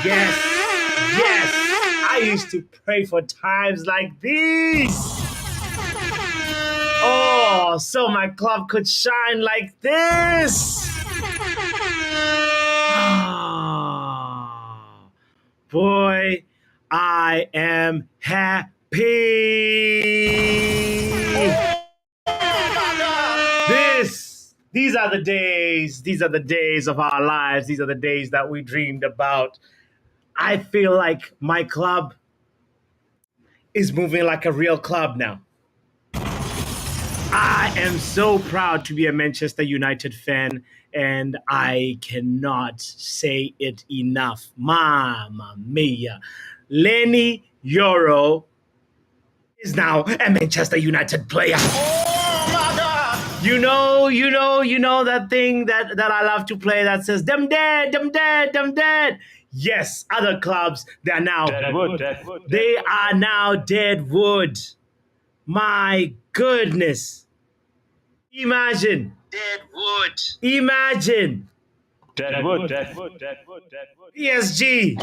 Yes, yes. I used to pray for times like these. Oh, so my club could shine like this. Ah, boy, I am happy. These are the days. These are the days of our lives. These are the days that we dreamed about. I feel like my club is moving like a real club now. I am so proud to be a Manchester United fan, and I cannot say it enough. Mamma mia. Leny Yoro is now a Manchester United player. Oh my God! You know that thing that I love to play that says, "Them dead, them dead, them dead." Yes, other clubs, they are now they are now dead wood. My goodness. Imagine. Dead wood. Imagine. Deadwood. PSG.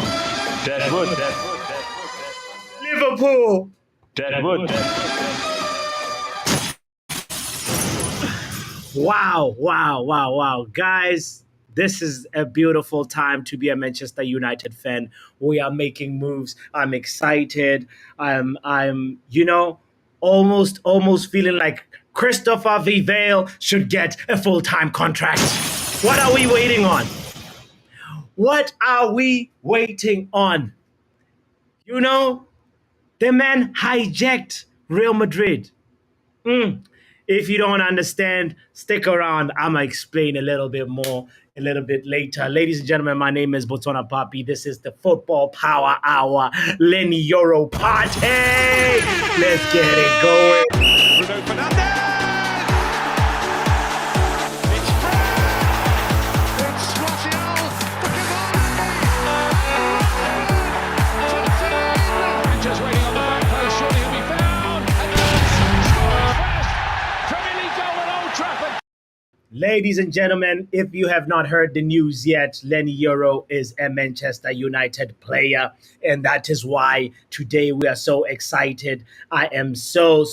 Liverpool. Wow. Guys, this is a beautiful time to be a Manchester United fan. We are making moves. I'm excited. I'm almost feeling like Christopher Vivale should get a full-time contract. What are we waiting on? What are we waiting on? You know, the man hijacked Real Madrid. If you don't understand, stick around. I'm going to explain a little bit more a little bit later. Ladies and gentlemen, my name is Botswanapapi. This is the Football Power Hour. Leny Yoro party. Let's get it going. Bruno Fernandes! It's Fred! It's Martial! Just waiting on the back post, surely he'll be found! And scores first! Premier League goal at Old Trafford! Ladies and gentlemen, if you have not heard the news yet, Leny Yoro is a Manchester United player, and that is why today we are so excited. I am so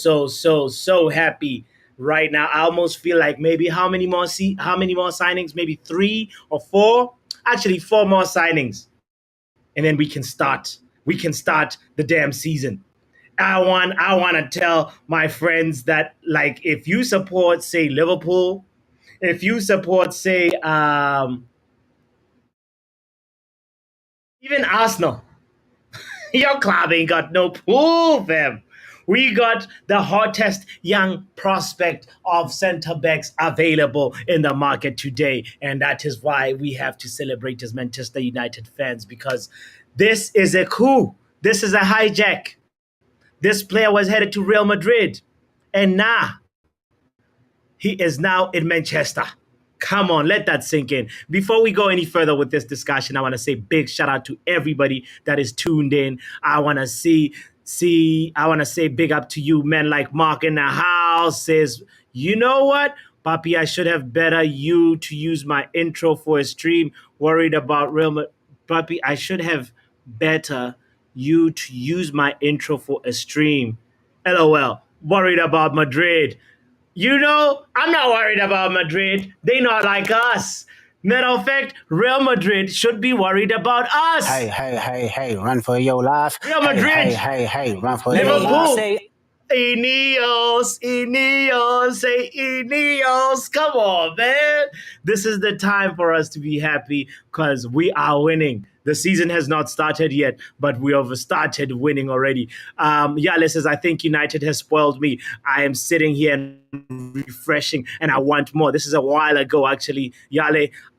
happy right now. I almost feel like maybe how many more signings? Maybe 3 or 4? Actually, 4 more signings, and then we can start. We can start the damn season. I want to tell my friends that, like, if you support, say, Liverpool, if you support, say, even Arsenal, your club ain't got no pool, fam. We got the hottest young prospect of center backs available in the market today. And that is why we have to celebrate as Manchester United fans, because this is a coup. This is a hijack. This player was headed to Real Madrid. And he is now in Manchester. Come on, let that sink in. Before we go any further with this discussion, I want to say big shout out to everybody that is tuned in. I want to say big up to you, men like Mark in the house says, you know what? Papi, I should have better you to use my intro for a stream. Worried about Real Madrid. Papi, I should have better you to use my intro for a stream. LOL. Worried about Madrid. You know, I'm not worried about Madrid. They not like us. Matter of fact, Real Madrid should be worried about us. Hey, run for your life. Real Madrid. Hey, run for your life. Liverpool. Say, Ineos, say Ineos. Come on, man. This is the time for us to be happy because we are winning. The season has not started yet, but we have started winning already. Yale says, I think United has spoiled me. I am sitting here and refreshing, and I want more. This is a while ago, actually.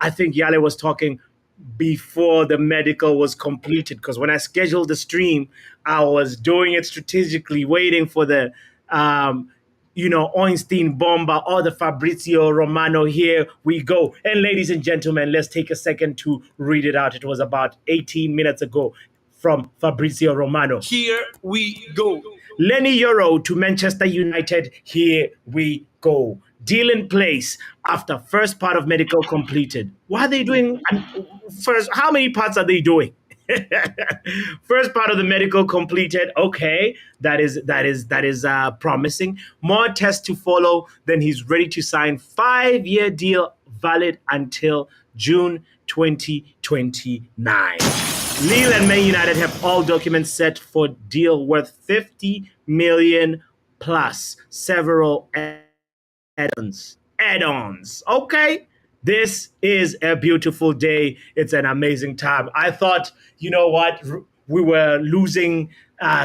I think Yale was talking before the medical was completed, because when I scheduled the stream, I was doing it strategically, waiting for the Einstein Bomber or the Fabrizio Romano. Here we go. And ladies and gentlemen, let's take a second to read it out. It was about 18 minutes ago from Fabrizio Romano. Here we go. Leny Yoro to Manchester United. Here we go. Deal in place after first part of medical completed. What are they doing? First, how many parts are they doing? First part of the medical completed. Okay, that is promising. More tests to follow. Then he's ready to sign 5-year deal valid until June 2029. Lille and Man United have all documents set for deal worth 50 million plus several add-ons. Add-ons. Okay. This is a beautiful day. It's an amazing time. I thought, you know what, we were losing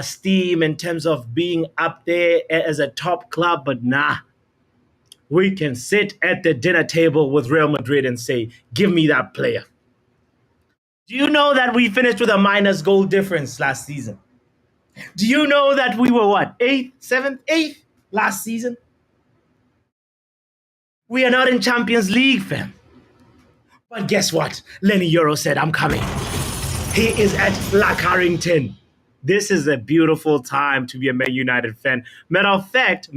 steam in terms of being up there as a top club, but nah, we can sit at the dinner table with Real Madrid and say, give me that player. Do you know that we finished with a minus goal difference last season? Do you know that we were what, 8th, 7th, 8th last season? We are not in Champions League, fam. But guess what? Leny Yoro said, I'm coming. He is at Erikten. This is a beautiful time to be a Man United fan. Matter of fact,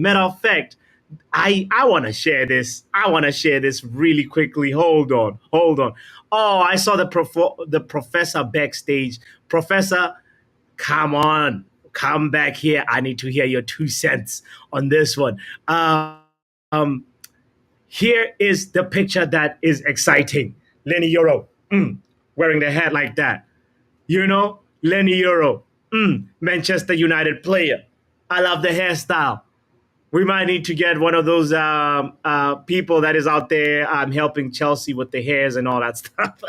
I want to share this. I want to share this really quickly. Hold on. Oh, I saw the professor backstage. Professor, come on. Come back here. I need to hear your 2 cents on this one. Here is the picture that is exciting. Leny Yoro, wearing the hat like that. You know, Leny Yoro, Manchester United player. I love the hairstyle. We might need to get one of those people that is out there helping Chelsea with the hairs and all that stuff.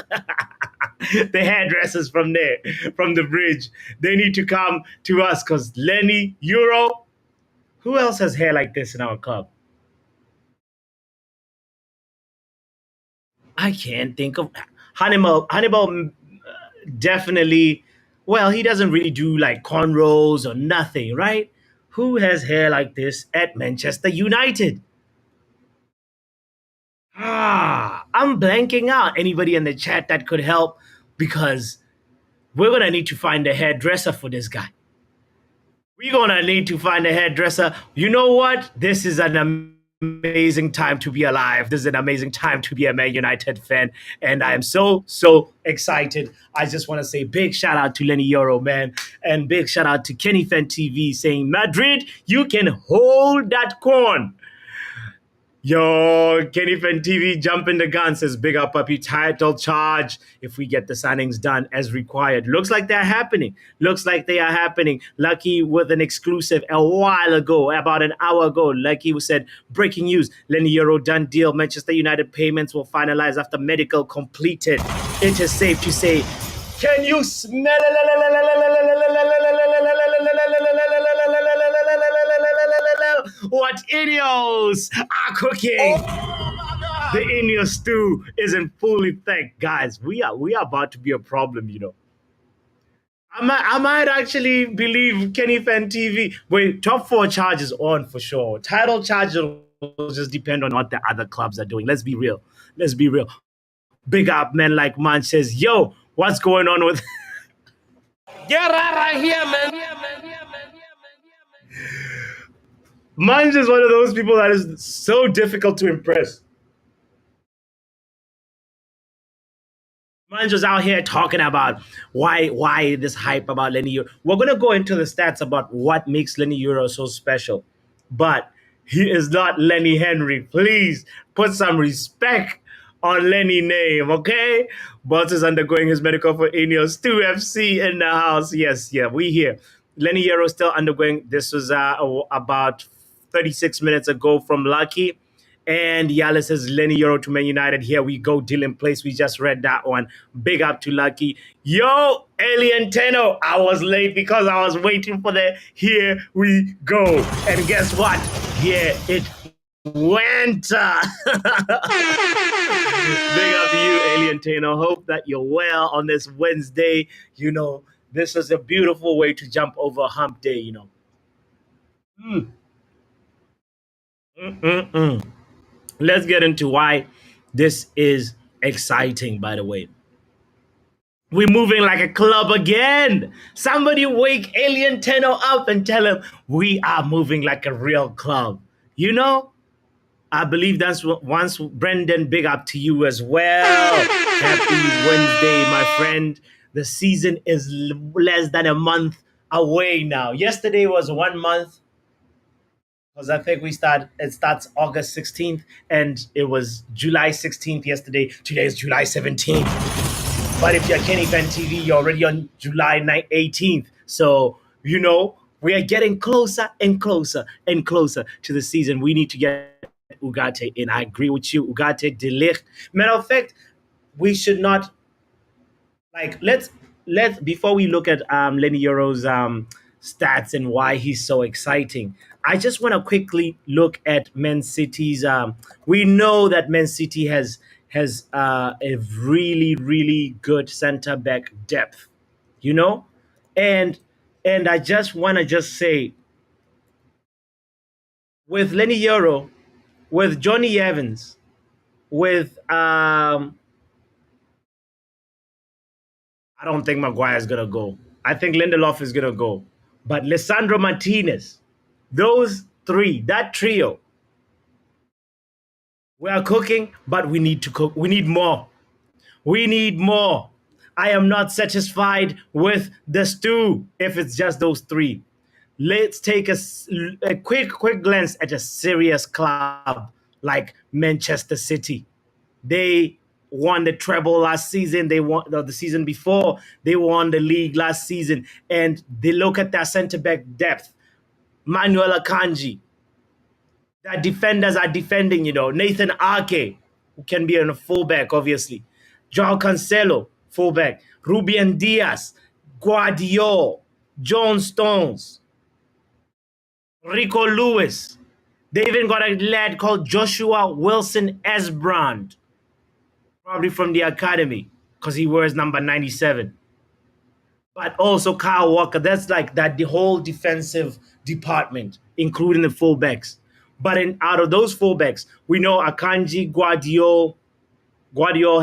The hairdressers from there, from the bridge. They need to come to us because Leny Yoro, who else has hair like this in our club? I can't think of Hannibal. Hannibal definitely. Well, he doesn't really do like cornrows or nothing, right? Who has hair like this at Manchester United? I'm blanking out. Anybody in the chat that could help? Because we're gonna need to find a hairdresser for this guy. We're gonna need to find a hairdresser. You know what? This is an amazing time to be alive. This is an amazing time to be a Man United fan. And I am so excited. I just want to say big shout out to Leny Yoro, man. And big shout out to Kenny Fan TV saying, Madrid, you can hold that corn. Yo, Kenny Fan TV jumping the gun says big up puppy title charge if we get the signings done as required. Looks like they're happening. Lucky with an exclusive a while ago, about an hour ago. Lucky said breaking news. Leny Yoro done deal. Manchester United payments will finalize after medical completed. It is safe to say. Can you smell what Ineos are cooking? The Ineos stew is in full effect, guys. We are about to be a problem, you know. I might actually believe Kenny Fan TV. Wait, top 4 charge is on for sure. Title charge will just depend on what the other clubs are doing. Let's be real. Big up men like Man says, yo, what's going on with get right here, man. Man's is one of those people that is so difficult to impress. Man's was out here talking about why this hype about Leny Yoro. We're gonna go into the stats about what makes Leny Yoro so special, but he is not Lenny Henry. Please put some respect on Lenny name, okay? Boss is undergoing his medical for Ineos 2 FC in the house. Yes, we here. Leny Yoro still undergoing. This was about 36 minutes ago from Lucky. And Yala says Leny Yoro to Man United. Here we go, deal in place. We just read that one. Big up to Lucky. Yo, Alien Tenno. I was late because I was waiting for the here we go. And guess what? Here it went. Big up to you, Alien Tenno. Hope that you're well on this Wednesday. You know, this is a beautiful way to jump over hump day, you know. Let's get into why this is exciting, by the way. We're moving like a club again. Somebody wake Alien Tenno up and tell him we are moving like a real club. You know? I believe that's what Brendan, big up to you as well. Happy Wednesday, my friend. The season is less than a month away now. Yesterday was 1 month because I think it starts August 16th and it was July 16th yesterday. Today is July 17th. But if you're Kenny Fan TV, you're already on July 18th. So, we are getting closer and closer and closer to the season. We need to get Ugarte in. I agree with you. Ugarte, De Ligt. Matter of fact, we should not, let's before we look at Leny Yoro's stats and why he's so exciting. I just want to quickly look at Man City's. We know that Man City has a really really good center back depth, you know, and I just want to just say with Leny Yoro, with Johnny Evans, with I don't think Maguire is gonna go. I think Lindelof is gonna go. But Lisandro Martinez, those three, that trio, we are cooking, but we need to cook. We need more. We need more. I am not satisfied with the stew if it's just those three. Let's take a quick glance at a serious club like Manchester City. They won the treble last season. They won the season before. They won the league last season. And they look at their center back depth. Manuel Akanji. Their defenders are defending, Nathan Ake, who can be a fullback, obviously. Joao Cancelo, fullback. Ruben Diaz, Guardiola, John Stones, Rico Lewis. They even got a lad called Joshua Wilson Esbrand, probably from the academy, because he wears number 97. But also Kyle Walker. That's like that the whole defensive department, including the fullbacks. But out of those fullbacks, we know Akanji, Guardiola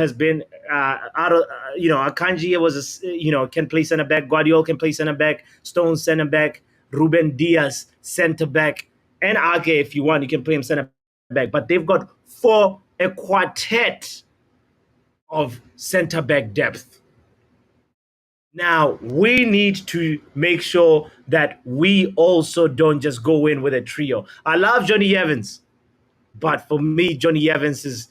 has been out of Akanji was can play center back. Guardiola can play center back. Stone center back. Ruben Diaz center back, and Ake if you want, you can play him center back. But they've got a quartet of center back depth. Now, we need to make sure that we also don't just go in with a trio. I love Johnny Evans, but for me, Johnny Evans is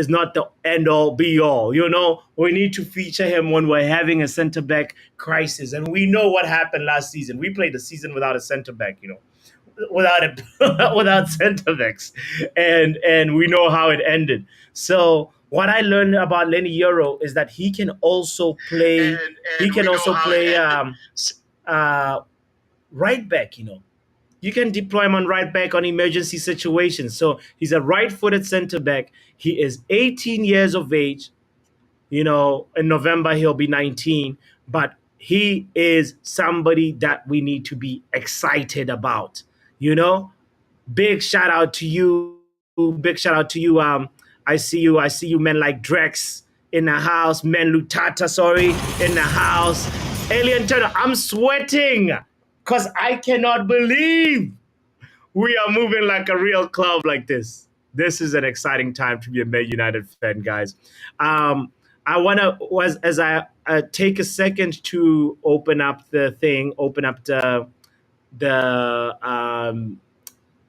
not the end-all, be-all. We need to feature him when we're having a center-back crisis. And we know what happened last season. We played the season without a center-back, without center-backs. And we know how it ended. So what I learned about Leny Yoro is that he can also play. He can also play right back. You can deploy him on right back on emergency situations. So he's a right-footed center back. He is 18 years of age. In November he'll be 19. But he is somebody that we need to be excited about. Big shout out to you. Big shout out to you. I see you men like Drex in the house, men Lutata, in the house. Alien Turtle, I'm sweating because I cannot believe we are moving like a real club like this. This is an exciting time to be a Man United fan, guys. I want to, as I take a second to open up the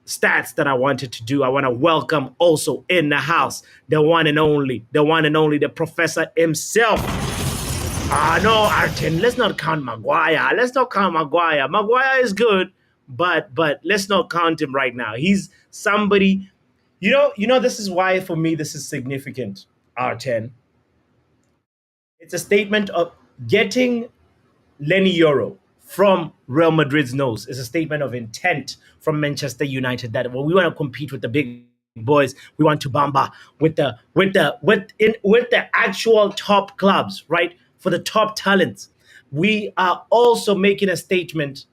stats that I wanted to do. I want to welcome also in the house the one and only, the professor himself. No, Arten, let's not count Maguire. Maguire is good, but let's not count him right now. He's somebody, this is why for me this is significant, Arten. It's a statement of getting Leny Yoro from Real Madrid's nose is a statement of intent from Manchester United that we want to compete with the big boys. We want to bamba with the actual top clubs, right? For the top talents. We are also making a statement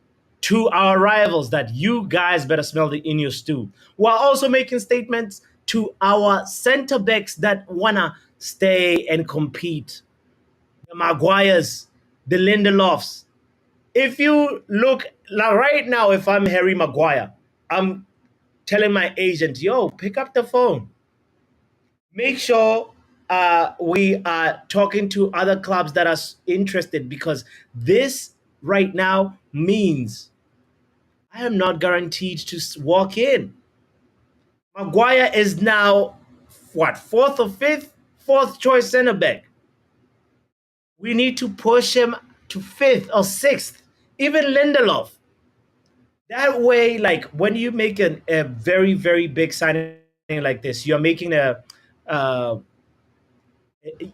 to our rivals that you guys better smell the in your stew. We're also making statements to our center backs that wanna stay and compete. The Maguires, the Lindelofs. If you look right now, if I'm Harry Maguire, I'm telling my agent, pick up the phone. Make sure we are talking to other clubs that are interested, because this right now means I am not guaranteed to walk in. Maguire is now what, fourth or fifth, fourth choice center back. We need to push him to fifth or sixth. Even Lindelof. That way, like when you make a very very big signing like this, uh,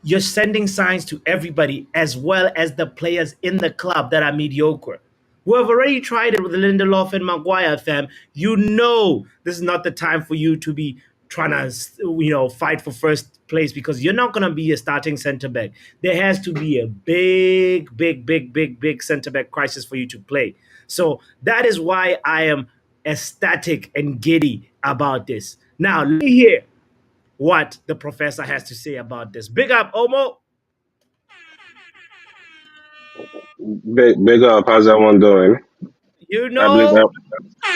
you're sending signs to everybody as well as the players in the club that are mediocre, who have already tried it with Lindelof and Maguire, fam. You know this is not the time for you to be trying to, fight for first place, because you're not going to be a starting center back. There has to be a big, big, big, big, big center back crisis for you to play. So that is why I am ecstatic and giddy about this. Now, let me hear what the professor has to say about this. Big up, Omo. Big up. How's everyone doing? You I believe know,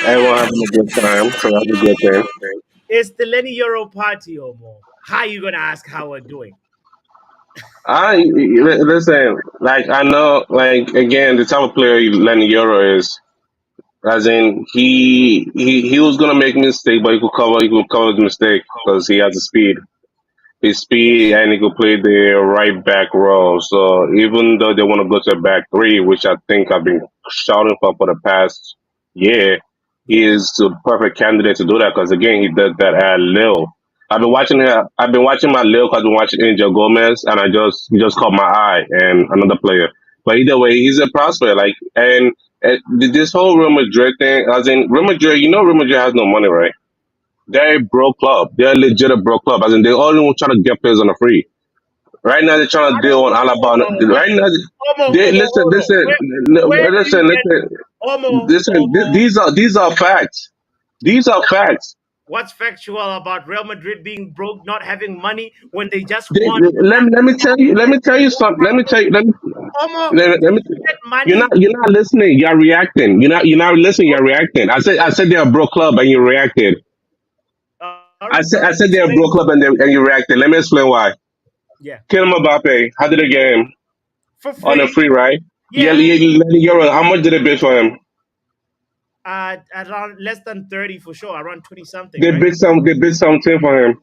everyone having a good time, so that's a good thing. it's the Leny Yoro party, Omo. How you gonna ask how we're doing? Listen. Like I know, like again, the type of player Lenny Yoro is. As in, he was gonna make mistake, but he could cover his mistake because he has the speed. His speed, Yes. and he could play the right back role. So even though they want to go to a back three, which I think I've been shouting for the past year, he Yes. is the perfect candidate to do that because again he did that at Lille. I've been watching my Lille because I've been watching Angel Gomez, and he just caught my eye and another player. But either way, he's a prospect. Like and this whole Real Madrid thing, as in Real Madrid, Real Madrid has no money, right? They're a broke club. They're legit a broke club. As in, they only want trying to get players on the free. Right now, they're trying I to deal on Alaba. don't know. Right now, Omo, Omo, listen, hold on. listen, Where do you listen, get listen, Omo, listen. Omo? These are facts. These are facts. What's factual about Real Madrid being broke, not having money when they just They, won? let me tell you. Let me tell you something. Let me tell you. Omo, Let me. you get money. You're not listening. You're reacting. You're not listening. You're reacting. I said they're a broke club and you reacted. All I right, said they're a explain. broke club and you reacted. Let me explain why. Yeah, Kill Mbappe. How did they get him? for On a free. free, right? Yeah, Yeah, yeah, Leny Yoro. How much did they bid for him? around less than 30 for sure, around 20 something, They right? bid some. They bid something for him.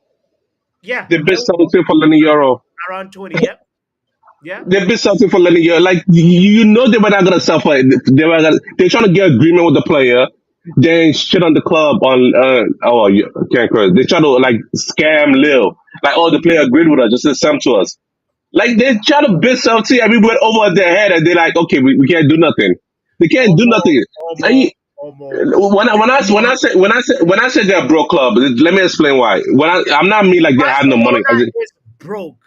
Yeah, They bid there we go. something for Leny Yoro. Around 20. Yep. Yeah. They bid something for Leny Yoro. Like you know, they were not gonna suffer. They're trying to get agreement with the player. Then shit on the club on. Oh, you can't curse. They try to like scam Lil. Like, oh, the player agreed with us. Just send some to us. Like they try to bid something everywhere over their head, and they're like, okay, we can't do nothing. They can't do Omo, nothing. And Omo, Omo. when I said they're a broke club, let me explain why. I'm not mean like they have no money. Barcelona is broke,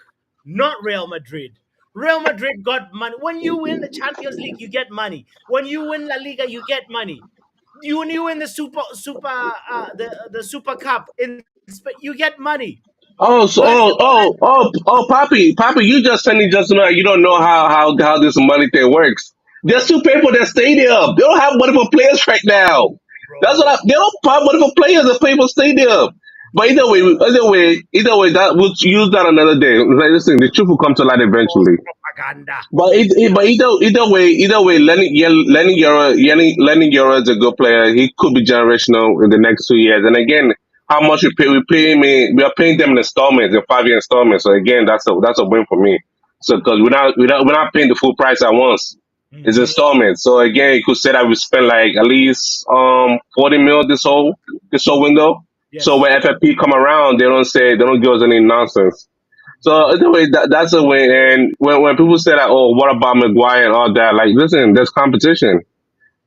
not Real Madrid. Real Madrid got money. When you win the Champions League, you get money. When you win La Liga, you get money. When you win the the Super Cup in you get money. Oh, so Barcelona is broke. Poppy, you just saying it just know you don't know how this money thing works. They still pay for their stadium. They don't have money for players right now. Bro. They don't have money for players. They pay for stadium. But that we'll use that another day. Like, listen, the truth will come to light False eventually. propaganda. But either way, Lenny Yoro is a good player. He could be generational in the next 2 years. And again, how much we pay? We are paying them in installments, in 5 year installments. So again, that's a win for me. So because we're not paying the full price at once. It's Hmm. installments. So again, you could say that we spend like at least 40 mil this whole window. So Yes. when FFP come around, they don't give us any nonsense. So anyway, that's a way. And when people say that, oh, what about Maguire and all that? Like, listen, there's competition.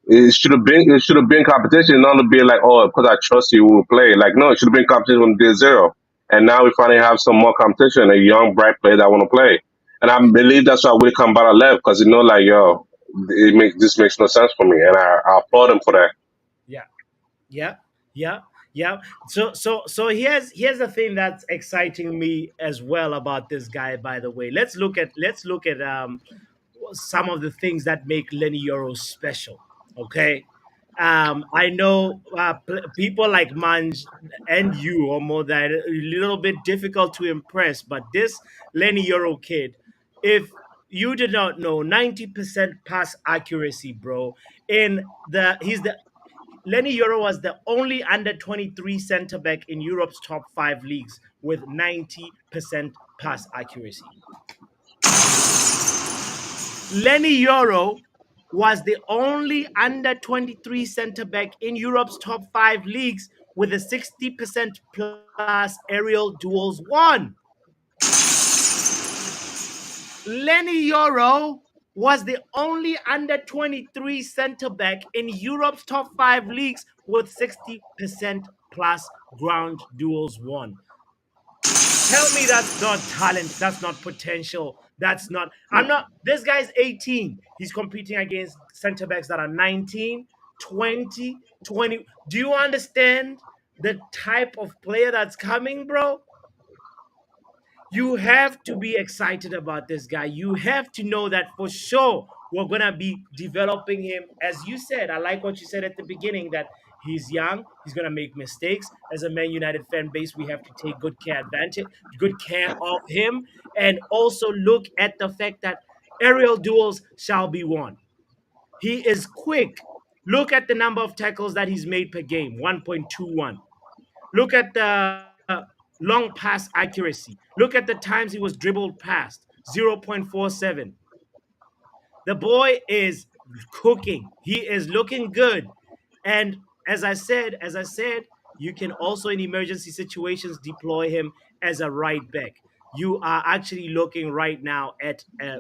It should have been competition, not to be like, oh, because I trust you, we'll play. Like, no, it should have been competition from day zero. And now we finally have some more competition, a young, bright player that want to play. And I believe that's why Willie Kambala left because like, yo, this makes no sense for me, and I applaud him for that. Yeah. Yeah. Yeah. Yeah. So here's the thing that's exciting me as well about this guy, by the way. Let's look at some of the things that make Lenny Yoro special. Okay. I know people like Manj and you or more that a little bit difficult to impress, but this Leny Yoro kid, if you did not know, 90% pass accuracy, bro. In the he's the Leny Yoro was the only under 23 center back in Europe's top five leagues with 90% pass accuracy. Leny Yoro was the only under 23 center back in Europe's top five leagues with a 60% plus aerial duels won. Leny Yoro was the only under 23 center back in Europe's top five leagues with 60% plus ground duels won. Tell me that's not talent, that's not potential, that's not. I'm not. This guy's 18. He's competing against center backs that are 19, 20, 20. Do you understand the type of player that's coming, bro? You have to be excited about this guy. You have to know that for sure we're gonna be developing him. As you said, I like what you said at the beginning that he's young, he's gonna make mistakes. As a Man United fan base, we have to take good care of him, and also look at the fact that aerial duels shall be won. He is quick. Look at the number of tackles that he's made per game, 1.21. Look at the long pass accuracy. Look at the times he was dribbled past, 0.47. The boy is cooking. He is looking good. And as I said, you can also in emergency situations deploy him as a right back. You are actually looking right now at a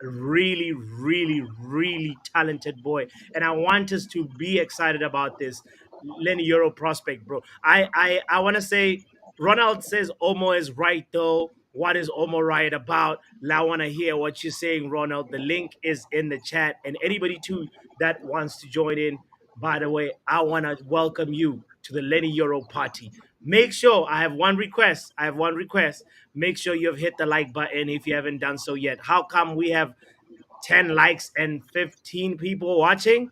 really, really, really talented boy, and I want us to be excited about this Lenny Euro prospect, bro. I want to say Ronald says Omo is right though. What is Omo right about? I want to hear what you're saying, Ronald. The link is in the chat, and anybody too that wants to join in. By the way, I want to welcome you to the Lenny Euro party. Make sure I have one request. I have one request. Make sure you have hit the like button if you haven't done so yet. How come we have 10 likes and 15 people watching?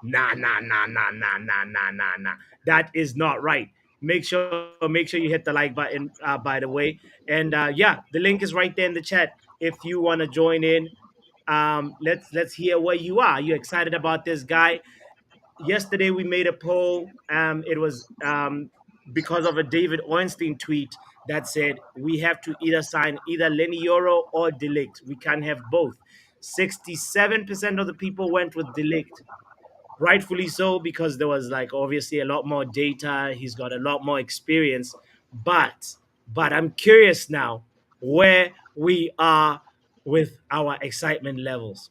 Nah, nah, nah, nah, nah, nah, nah, nah, nah. That is not right. Make sure you hit the like button. By the way, and yeah, the link is right there in the chat. If you want to join in, let's hear where you are. You excited about this guy? Yesterday we made a poll. It was because of a David Ornstein tweet that said we have to either sign either Leny Yoro or Delict. We can't have both. 67% of the people went with Delict, rightfully so, because there was like obviously a lot more data. He's got a lot more experience, but I'm curious now where we are with our excitement levels.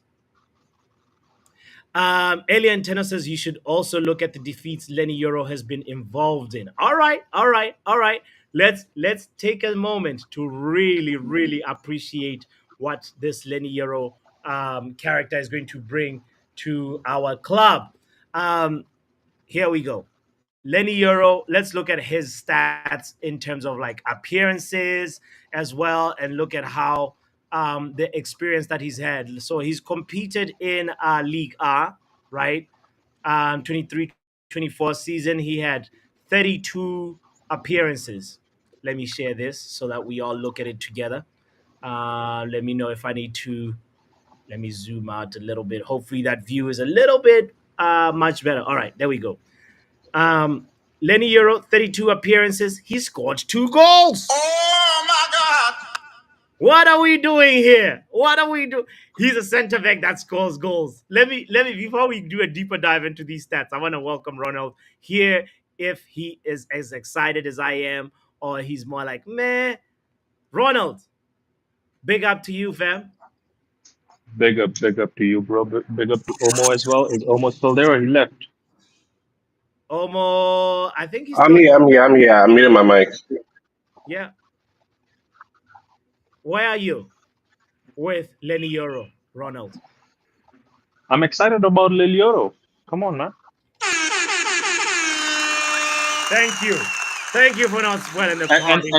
Alien Tenor says you should also look at the defeats Lenny Yoro has been involved in. All right, all right, all right. Let's take a moment to really, really appreciate what this Lenny Yoro character is going to bring to our club. Um, Here we go. Lenny Euro, let's look at his stats in terms of like appearances as well and look at how the experience that he's had. So he's competed in League A, right? 23-24 season. He had 32 appearances. Let me share this so that we all look at it together. Let me know if I need to. Let me zoom out a little bit. Hopefully that view is a little bit much better. All right, there we go. Um, Lenny Euro, 32 appearances. He scored 2 goals. Oh my God! What are we doing here? What are we doing? He's a center back that scores goals. Let me before we do a deeper dive into these stats, I want to welcome Ronald here. If he is as excited as I am, or he's more like meh. Ronald, big up to you, fam. Big up to you, bro. Big up to Omo as well. Is Omo still there or he left? Omo, I think he's I'm still here. here. I'm here. I'm here. I'm muting my mic. Yeah. Where are you with Lenny Euro, Ronald? I'm excited about Lilioro. Come on, man. Thank you. Thank you for not spoiling the party.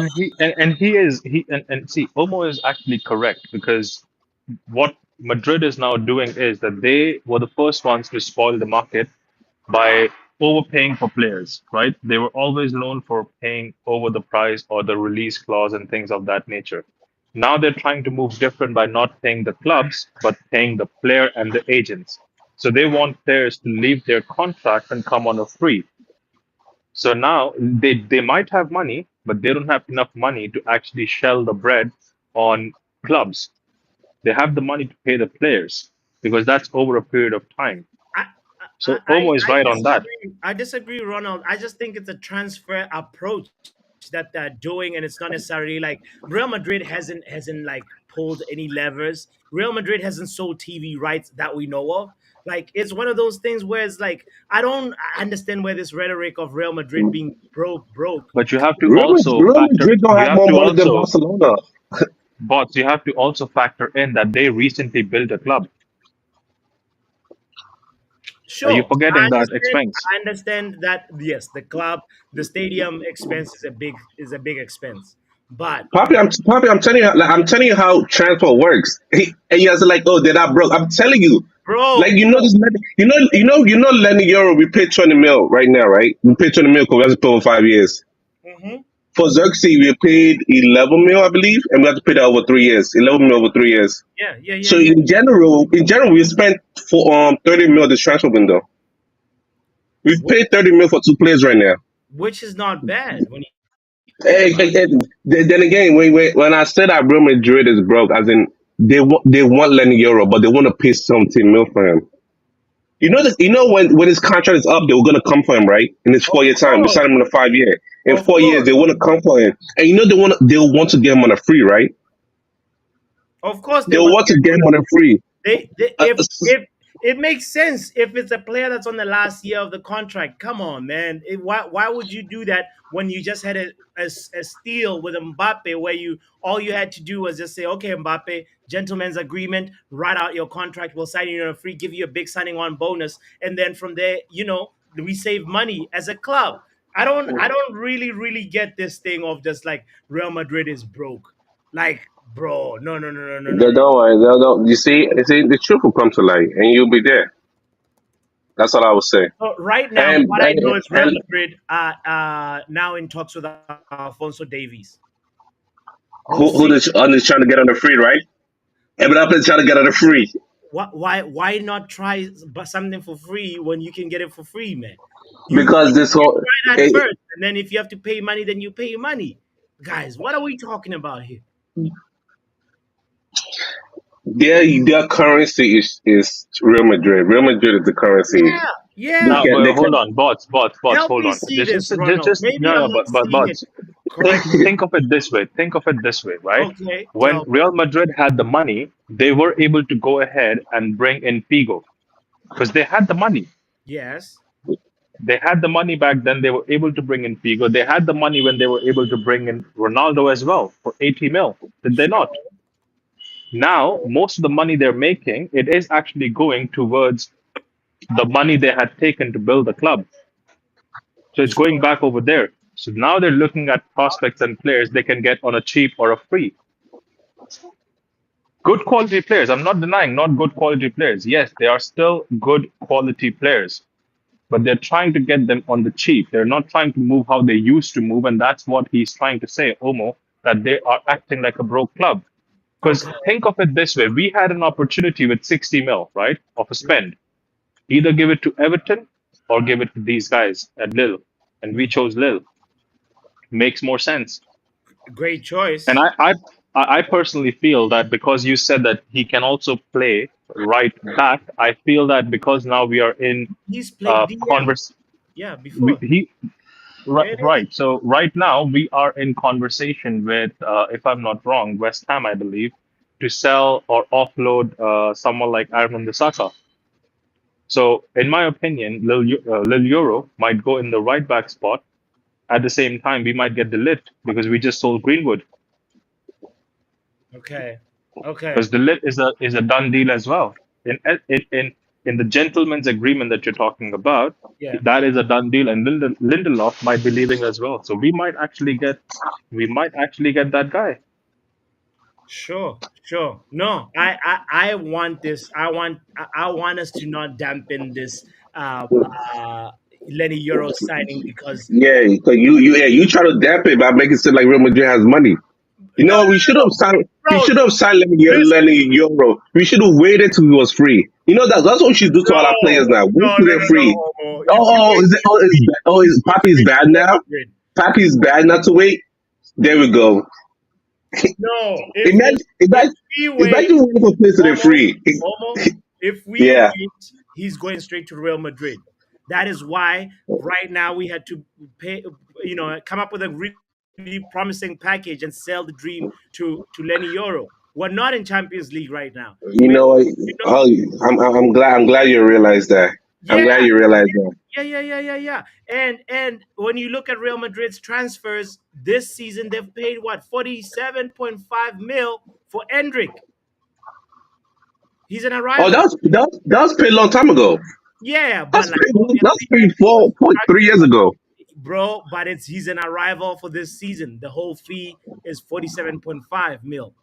And see, Omo is actually correct because what Madrid is now doing is that they were the first ones to spoil the market by overpaying for players, right? They were always known for paying over the price or the release clause and things of that nature. Now they're trying to move different by not paying the clubs, but paying the player and the agents. So they want players to leave their contract and come on a free. So now they might have money, but they don't have enough money to actually shell the bread on clubs. They have the money to pay the players because that's over a period of time. I, So Omo is I right on that. disagree. I disagree, Ronald. I just think it's a transfer approach that they're doing, and it's not necessarily like Real Madrid hasn't like pulled any levers. Real Madrid hasn't sold TV rights that we know of. Like it's one of those things where it's like I don't understand where this rhetoric of Real Madrid being broke. But you have to Real Madrid, also Real factor. Madrid don't You have have more to money than also, Barcelona. bots. You have to also factor in that they recently built a club. Are you Sure, forgetting that expense? I understand that yes, the club, the stadium expense is a big expense. But Poppy, I'm telling you, like, I'm telling you how transfer works. And you guys are like, oh, they're not broke. I'm telling you, like, bro, Leny Yoro, we paid 20 mil right now, right? We paid 20 mil because we have to pay over 5 years. hmm For Xerxes, we paid 11 mil, I believe, and we have to pay that over 3 years. 11 mil over 3 years. So yeah. in general, we spent for 30 mil this transfer window. We've Which, paid 30 mil for two players right now. which is not bad when you think Hey, about then again, when I said that Real Madrid is broke, as in they want Lenny Euro, but they want to pay something mil for him. You know this. You know when his contract is up, they were gonna come for him, right? In his it. 4 year time, we signed him on a 5 year. In Of 4 years, course, they want to come for him, and you know they'll want to get him on a free, right? of course, they They'll want to want to get get him. him on a free. They Uh, if it makes sense if it's a player that's on the last year of the contract. Come on, man. Why would you do that when you just had a steal with Mbappe where you all you had to do was just say, okay, Mbappe, gentleman's agreement, write out your contract, we'll sign you on a free, give you a big signing on bonus, and then from there, we save money as a club. I don't really get this thing of just like Real Madrid is broke. Like, bro, no. don't worry. They'll, you see, the truth will come to light, and you'll be there. That's all I would say. So right now, And what I and, know is Real and Madrid are now in talks with Alfonso Davies. We'll who see. is trying to get on the free, right? Mbappe is trying to get on the free Why not try something for free when you can get it for free, man? because this You whole try that eh, first, and then if you have to pay money, then you pay money. Guys, what are we talking about here? their currency is Real Madrid. Real Madrid is the currency. Yeah, They yeah. No, can but they hold can on, bots, Help hold me on. see Just, this, just, just, Ronald. just Maybe no, I'm no, not but seeing it bots. correctly. Think of it this way. Think of it this way, right? Okay, When tell me. Real Madrid had the money, they were able to go ahead and bring in Figo because they had the money. Yes. They had the money back then. They were able to bring in Figo. They had the money when they were able to bring in Ronaldo as well for 80 mil. Did they not? Sure, Now, sure. most of the money they're making, it is actually going towards the money they had taken to build the club. So it's going Sure. back over there. So now they're looking at prospects and players they can get on a cheap or a free. Good quality players. I'm not denying not good quality players. Yes, they are still good quality players, but they're trying to get them on the cheap. They're not trying to move how they used to move, and that's what he's trying to say, Omo, that they are acting like a broke club. Because Okay. think of it this way: we had an opportunity with 60 mil, right, of a spend. Either give it to Everton or give it to these guys at Lille, and we chose Lille. Makes more sense. Great And choice. I personally feel that because you said that he can also play right back, I feel that because now we are in He's played DM. converse, Yeah, before. he There it is. right. So right now we are in conversation with, if I'm not wrong, West Ham, I believe, to sell or offload someone like Aaron Saka. So in my opinion, Lil Euro might go in the right back spot. At the same time, we might get the lit because we just sold Greenwood. Okay. Okay. Because the lit is a done deal as well. In the gentleman's agreement that you're talking about, Yeah. that is a done deal, and Lindelof might be leaving as well. So we might actually get that guy. Sure. Sure. No, I want this. I want us to not dampen this uh uh Lenny Euro signing because Yeah, so you try to dampen it by making it seem like Real Madrid has money. You no, know, we should have signed. He bro, should have signed listen. Leny Yoro. We should have waited till he was free. You know that's what we should do to all our players No, now. Wait no, till no, they're no, no, free. Homo. If you Oh, wait is it? till free, he's Is going Papi's straight to bad Real now? Madrid. Papi's bad not to wait. There we go. No, if Imagine, we wait, imagine waiting for players till they're Homo, free. if we Yeah, wait, he's going straight to Real Madrid. That is why right now we had to pay, come up with a really promising package and sell the dream to Lenny Yoro. We're not in Champions League right now. you know what? You know, Oh, I'm glad you realized that. I'm yeah, glad you realized that. yeah. And when you look at Real Madrid's transfers this season, they've paid what 47.5 mil for Endrick. He's an Oh, arrival. that was paid a long time ago. Yeah, but like That's obviously paid Endrick was 3 years ago. bro, but it's he's an arrival for this season. The whole fee is 47.5 mil.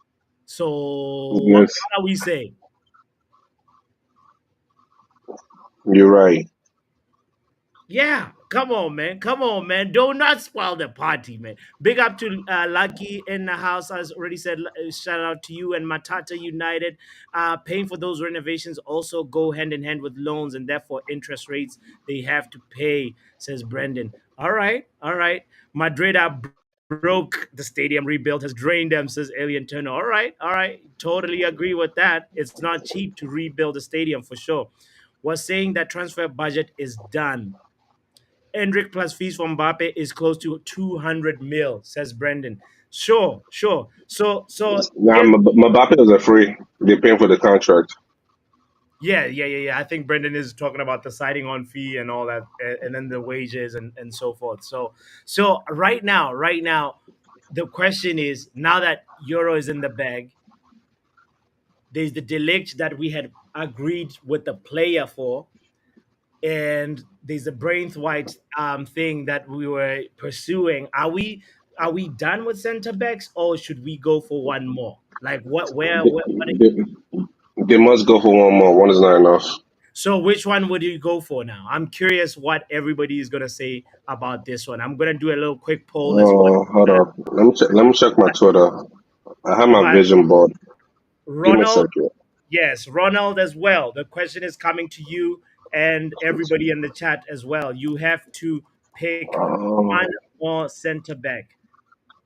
So Yes, what are we saying? you're right. Yeah, come on, man. Come on, man. Do not spoil the party, man. Big up to Lucky in the house. As already said, shout out to you and Matata United. Paying for those renovations also go hand in hand with loans and therefore interest rates they have to pay, says Brendan. All right, all right. Madrid are broke. The stadium rebuild has drained them, says Alien Turner. All right. Totally agree with that. It's not cheap to rebuild a stadium for sure. Was saying that transfer budget is done. Endrick plus fees from Mbappe is close to 200 mil, says Brendan. Sure. So Nah, Mbappe was a free. They're paying for the contract. yeah. I think Brendan is talking about the signing on fee and all that, and then the wages and so forth. So right now, the question is now that Euro is in the bag, there's the delict that we had agreed with the player for, and there's a Braithwaite thing that we were pursuing. Are we done with center backs, or should we go for one more? Like what? Where? They, What they, they must go for one more. One is not enough. so which one would you go for now? I'm curious what everybody is gonna say about this one. I'm gonna do a little quick poll as well. Oh, hold up. Let me check my Twitter. I have my But vision board. Give me a Ronald, second. yes, Ronald as well. The question is coming to you and everybody in the chat as well. You have to pick one Oh, more center back.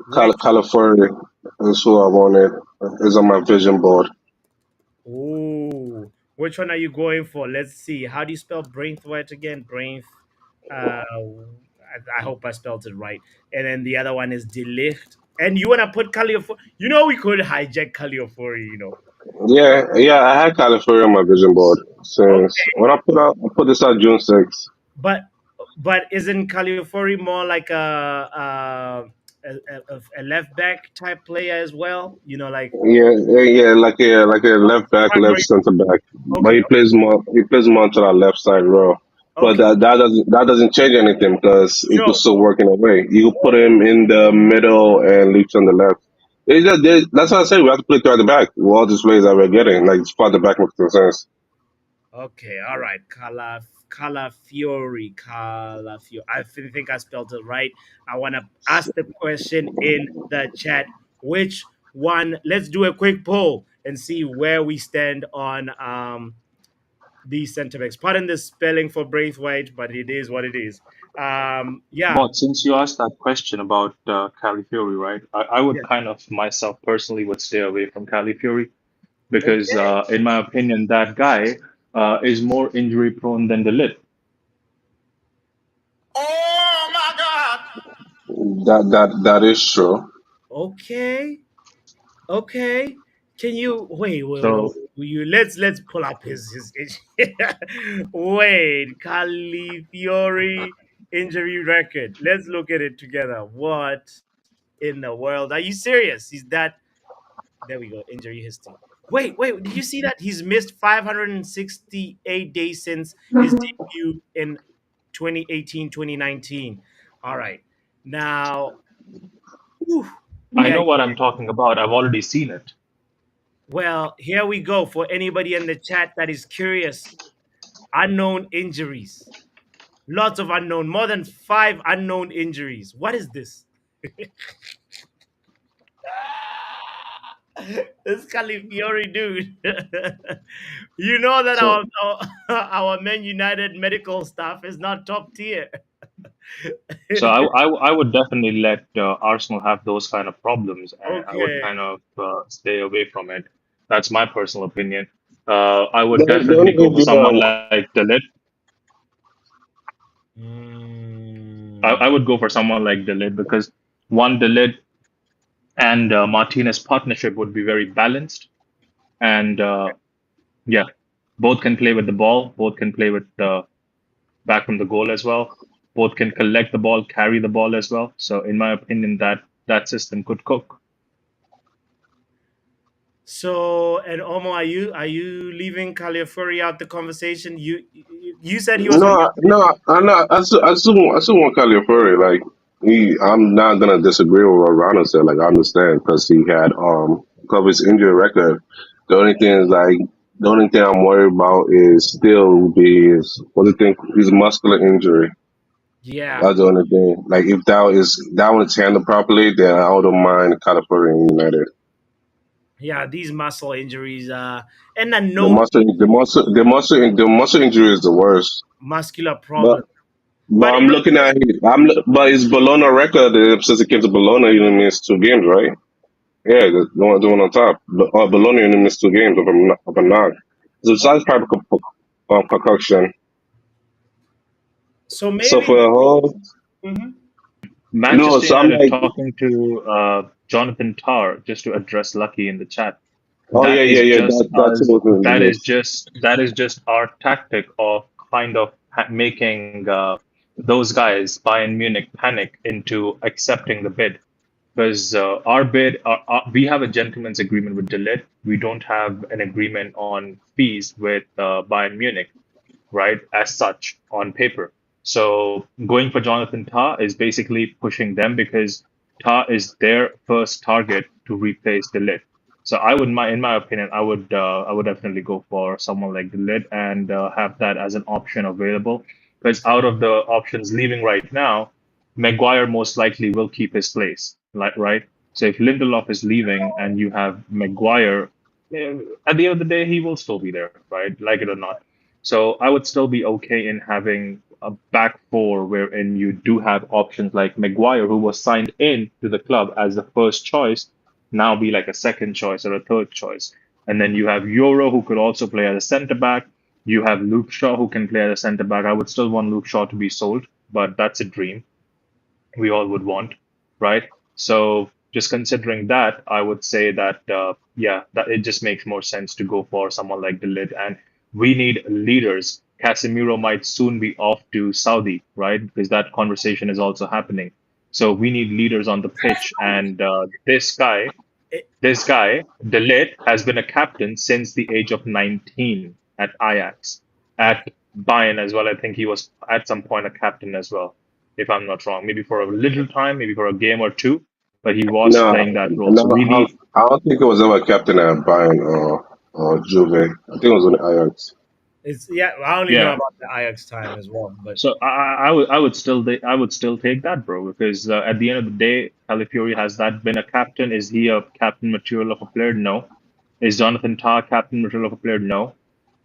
Which California is who I wanted. Is on my vision board. which one are you going for? Let's see. How do you spell Braithwaite again? I hope I spelled it right. And then the other one is Delicht. And you wanna put Caliofori? You know we could hijack Caliofori. Yeah, I had California on my vision board since Okay, when I put this out June 6th. but isn't Caliofori more like a left back type player as well? Like Like a left back, left primary. center back, but Okay, he plays more to that left side row. But okay, that doesn't change anything because he could sure. still work in a way. You could put him in the middle and Leach on the left. That's what I say. We have to play throughout the back. With all these plays that we're getting, like spot the back makes no sense. Okay, all right. Calafiori. I think I spelled it right. I want to ask the question in the chat. Which one? Let's do a quick poll and see where we stand on these center backs. Pardon the spelling for Braithwaite, but it is what it is. Yeah. But since you asked that question about Califury, right? I would Yeah. kind of myself personally would stay away from Califury because, Okay. in my opinion, that guy is more injury prone than the Lit. Oh my God. That is true. Okay. Okay. Can you wait. So You let's pull up his wait, Califiori injury record. Let's look at it together. What in the world? Are you serious? He's that there we go, injury history. Wait, did you see that? He's missed 568 days since his debut in 2018-2019. All right. Now, whew, I yeah, know what I'm talking about. I've already seen it. Well, here we go for anybody in the chat that is curious. Unknown injuries. Lots of unknown, more than 5 unknown injuries. What is this? This Califiori dude. You know that So our Man United medical staff is not top tier. So I would definitely let Arsenal have those kind of problems, and I would Okay. kind of stay away from it. That's my personal opinion. I would the definitely only go for injury someone like Delit. I Mm. would go for someone like Delit because one Delit and Martinez partnership would be very balanced, and yeah, both can play with the ball, both can play with the back from the goal as well. Both can collect the ball, carry the ball as well. So, in my opinion, that system could cook. So, and Omo, are you leaving Califiori out the conversation? You said he was on no, your no, I'm not. I still want Califury. Like I'm not gonna disagree with what Ronald said. Like I understand because he had of his injury record. The only thing is like the only thing I'm worried about is still be his what do you think his muscular injury. yeah, That's the only thing. Like if that one is handled properly, then I wouldn't mind Califury in United. yeah. These muscle injuries, and a The known muscle, the muscle, the muscle, the muscle injury is the worst. muscular But problem. But But I'm looking at it. But his Bologna record since he came to Bologna, he only missed 2 games, right? Yeah, the one on top. Bologna only missed 2 games of a knock. So besides probably concoction. so So maybe. for a whole, Mhm. no. Manchester So I'm United like, talking to Jonathan Tarr just to address Lucky in the chat. oh yeah, That yeah, is yeah. just That's us. what was in That the is list. just our tactic of kind of making those guys Bayern Munich panic into accepting the bid. Because our bid, we have a gentleman's agreement with Delit. We don't have an agreement on fees with Bayern Munich, right? As such on paper. So going for Jonathan Tah is basically pushing them because Tah is their first target to replace Delit. So in my opinion, I would definitely go for someone like Delit and have that as an option available. Because out of the options leaving right now, Maguire most likely will keep his place, like right. So if Lindelof is leaving and you have Maguire, at the end of the day, he will still be there, right? Like it or not. So I would still be okay in having a back four wherein you do have options like Maguire, who was signed in to the club as the first choice, now be like a second choice or a third choice. And then you have Euro, who could also play as a centre back. You have Luke Shaw, who can play as a centre back. I would still want Luke Shaw to be sold, but that's a dream we all would want, right? So just considering that, I would say that yeah, that it just makes more sense to go for someone like the lid. And we need leaders. Casemiro might soon be off to Saudi, right? Because that conversation is also happening. So we need leaders on the pitch, and this guy, De Ligt, has been a captain since the age of 19 at Ajax. At Bayern as well, I think he was at some point a captain as well, if I'm not wrong. Maybe for a little time, maybe for a game or two, but he was No, playing that role. no. So we need, I don't think it was ever captain at Bayern or Juve. I think it was on the Ajax. It's yeah. I only know yeah. about the Ajax time as well, but So I would still take that, bro, because at the end of the day, Calafiori, has that been a captain? Is he a captain material of a player? No. Is Jonathan Tah captain material of a player? No.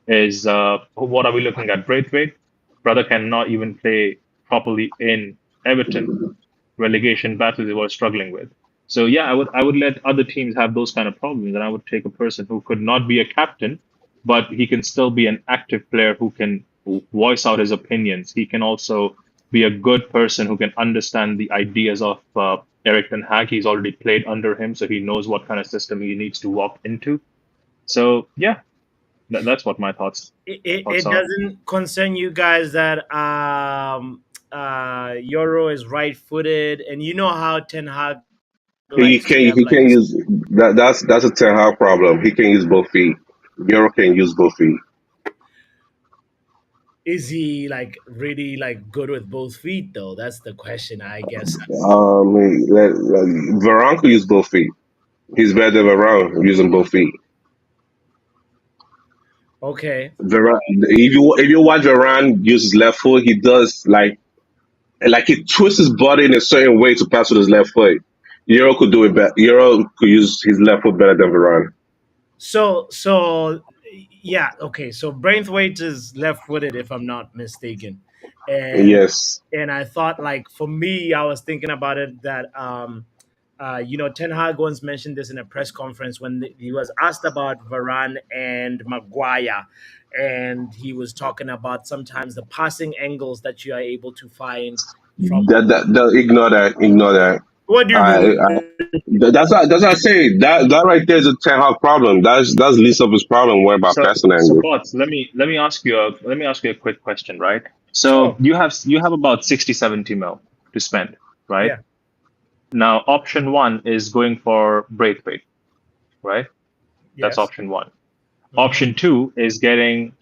Is what are we looking at? Braithwaite, brother cannot even play properly in Everton. Relegation battle they were struggling with. So yeah, I would let other teams have those kind of problems, and I would take a person who could not be a captain, but he can still be an active player who can voice out his opinions. He can also be a good person who can understand the ideas of Eriktenhag. He's already played under him, so he knows what kind of system he needs to walk into. So yeah, that's what my thoughts it are. doesn't concern you guys that Euro is right-footed, and you know how Ten Hag He likes to can't. have He like can't use that. That's a Ten Hag problem. He can use both feet. Euro can use both feet. is he like really like good with both feet though? That's the question, I guess. Varane can use both feet. He's better than Varane using both feet. Okay. Varane, if you watch Varane use his left foot, he does like he twists his body in a certain way to pass with his left foot. Euro could do it better. Euro could use his left foot better than Varane. So yeah, okay. So Braithwaite is left-footed, if I'm not mistaken, and Yes, I thought, like, for me, I was thinking about it that Ten Hag once mentioned this in a press conference when he was asked about Varane and Maguire, and he was talking about sometimes the passing angles that you are able to find from. ignore that. Ignore that. What do you I, mean? I that's what I say. That right there is a Ten Hag problem. That's least of his problem. Worry about passing So angle. bots, let me ask you a quick question, right? So Sure. you have about 60, 70 mil to spend, right? Yeah. Now option one is going for Braithwaite, right? That's Yes. option one. Hmm. Option two is getting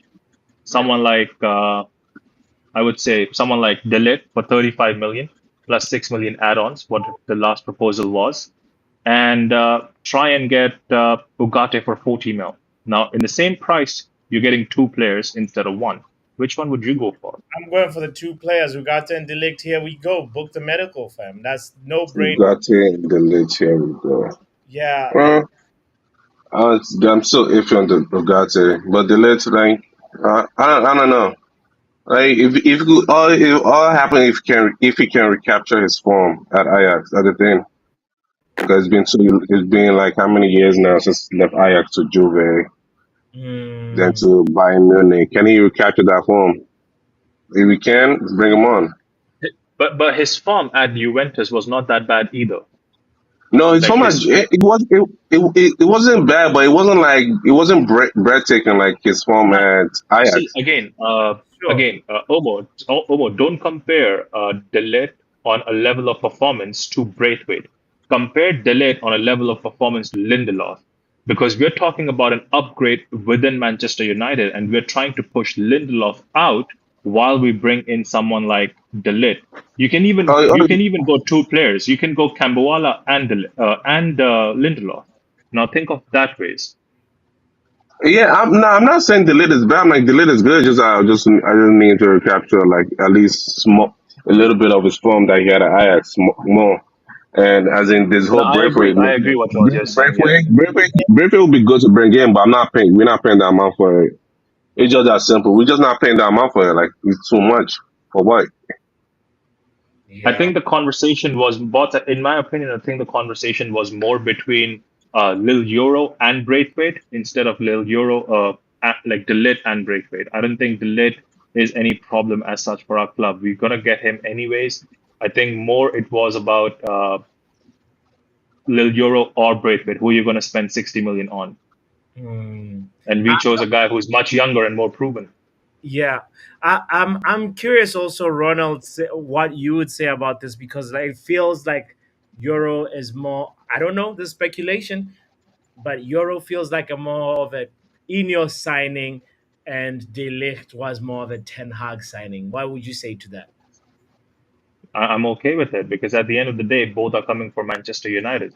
someone like I would say someone like Delit for 35 million plus 6 million add-ons, what the last proposal was, and try and get Ugarte for 40 mil. Now, in the same price, you're getting two players instead of one. Which one would you go for? I'm going for the two players, Ugarte and Delict. Here we go. Book the medical, fam. That's no brainer. Got it. Delete. Here we go. Yeah, like, Uh, I'm still iffy on the Bugatti, but delete like I don't know. Like if it all happen if he can recapture his form at Ajax, that's the thing. Because it's been like how many years now since he left Ajax to Juve, then mm, to Bayern Munich. Can he recapture that form? If he can, bring him on. But his form at Juventus was not that bad either. No, his Like form his it wasn't bad, but it wasn't breathtaking like his form No, at see Ajax. sure. Omo, don't compare Delit on a level of performance to Braithwaite. Compare Delit on a level of performance to Lindelof, because we're talking about an upgrade within Manchester United, and we're trying to push Lindelof out while we bring in someone like Delit. Oh, You can oh, even go two players. You can go Camboala and Lindelof. Now think of that ways. yeah, I'm not saying the lid is bad. I'm like the lid is good. I just need to recapture like at least a little bit of his form that he had at Ajax more. And as in this No, whole Braithwaite, I agree what was you're saying. Yeah. Braithwaite would be good to bring in, but I'm not paying. We're not paying that amount for it. It's just that simple. We're just not paying that amount for it. Like it's too much for what? I Yeah. think the conversation was, but in my opinion, I think the conversation was more between Lil Euro and Braithwaite instead of Lil Euro, like Delit and Braithwaite. I don't think Delit is any problem as such for our club. We're gonna get him anyways. I think more it was about Lil Euro or Braithwaite, who you're gonna spend 60 million on, Mm. and we chose a guy who's much younger and more proven. Yeah, I'm curious also, Ronald, what you would say about this, because like, it feels like Euro is more. I don't know the speculation, but Euro feels like a more of a Ineos signing, and De Ligt was more of a Ten Hag signing. What would you say to that? I'm okay with it because at the end of the day, both are coming for Manchester United.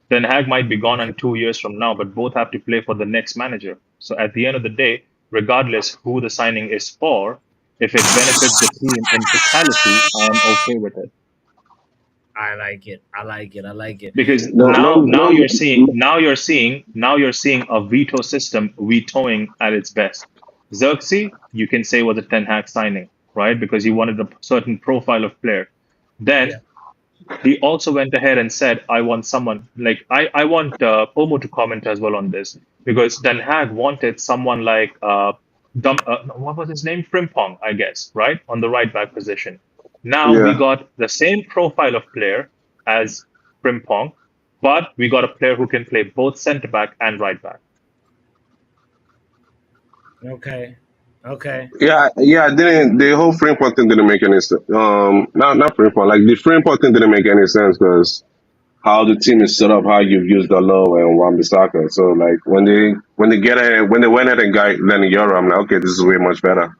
Ten Hag might be gone Okay. in 2 years from now, but both have to play for the next manager. So at the end of the day, regardless who the signing is for, if it benefits the team in totality, I am okay with it. I like it. I like it. I like it. Because No, no, now you're seeing a veto system vetoing at its best. Xerxes, you can say was a Ten Hag signing, right? Because he wanted a certain profile of player. Yeah. Then he also went ahead and said, I want someone like I want Omo to comment as well on this because Den Haag wanted someone like what was his name? Frimpong, I guess, right? On the right back position. Now we yeah, got the same profile of player as Frimpong, but we got a player who can play both centre back and right back. Okay. Okay. yeah. Didn't the whole Framework thing didn't make any sense? Not Framework. Like the Framework thing didn't make any sense because how the team is set up, how you've used Dalo and Wan-Bissaka. So like when they went ahead and got Leny Yoro, I'm like, okay, this is way much better.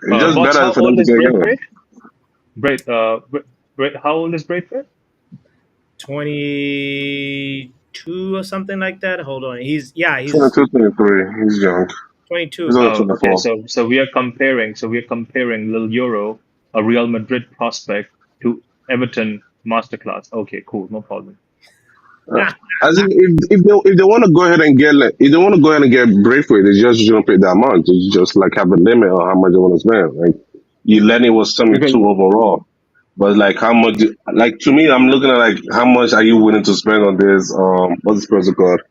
It's just Bots, better how for them old to is get together. Braithwaite? How old is Braithwaite? 20. 22 or something like that. Hold on. He's 22, 23. He's young. He's 22. only Oh, okay. 24. So we are comparing. So we are comparing Lil Euro, a Real Madrid prospect, to Everton masterclass. Okay, cool, no problem. Uh, As if they want to go ahead and get if they want to go ahead and get Braithwaite, they just shouldn't pay that much. It's just like have a limit on how much they want to spend. Like you Lenny was Because 72 overall, but like how much? Like to me, I'm looking at like how much are you willing to spend on this? What's this person called?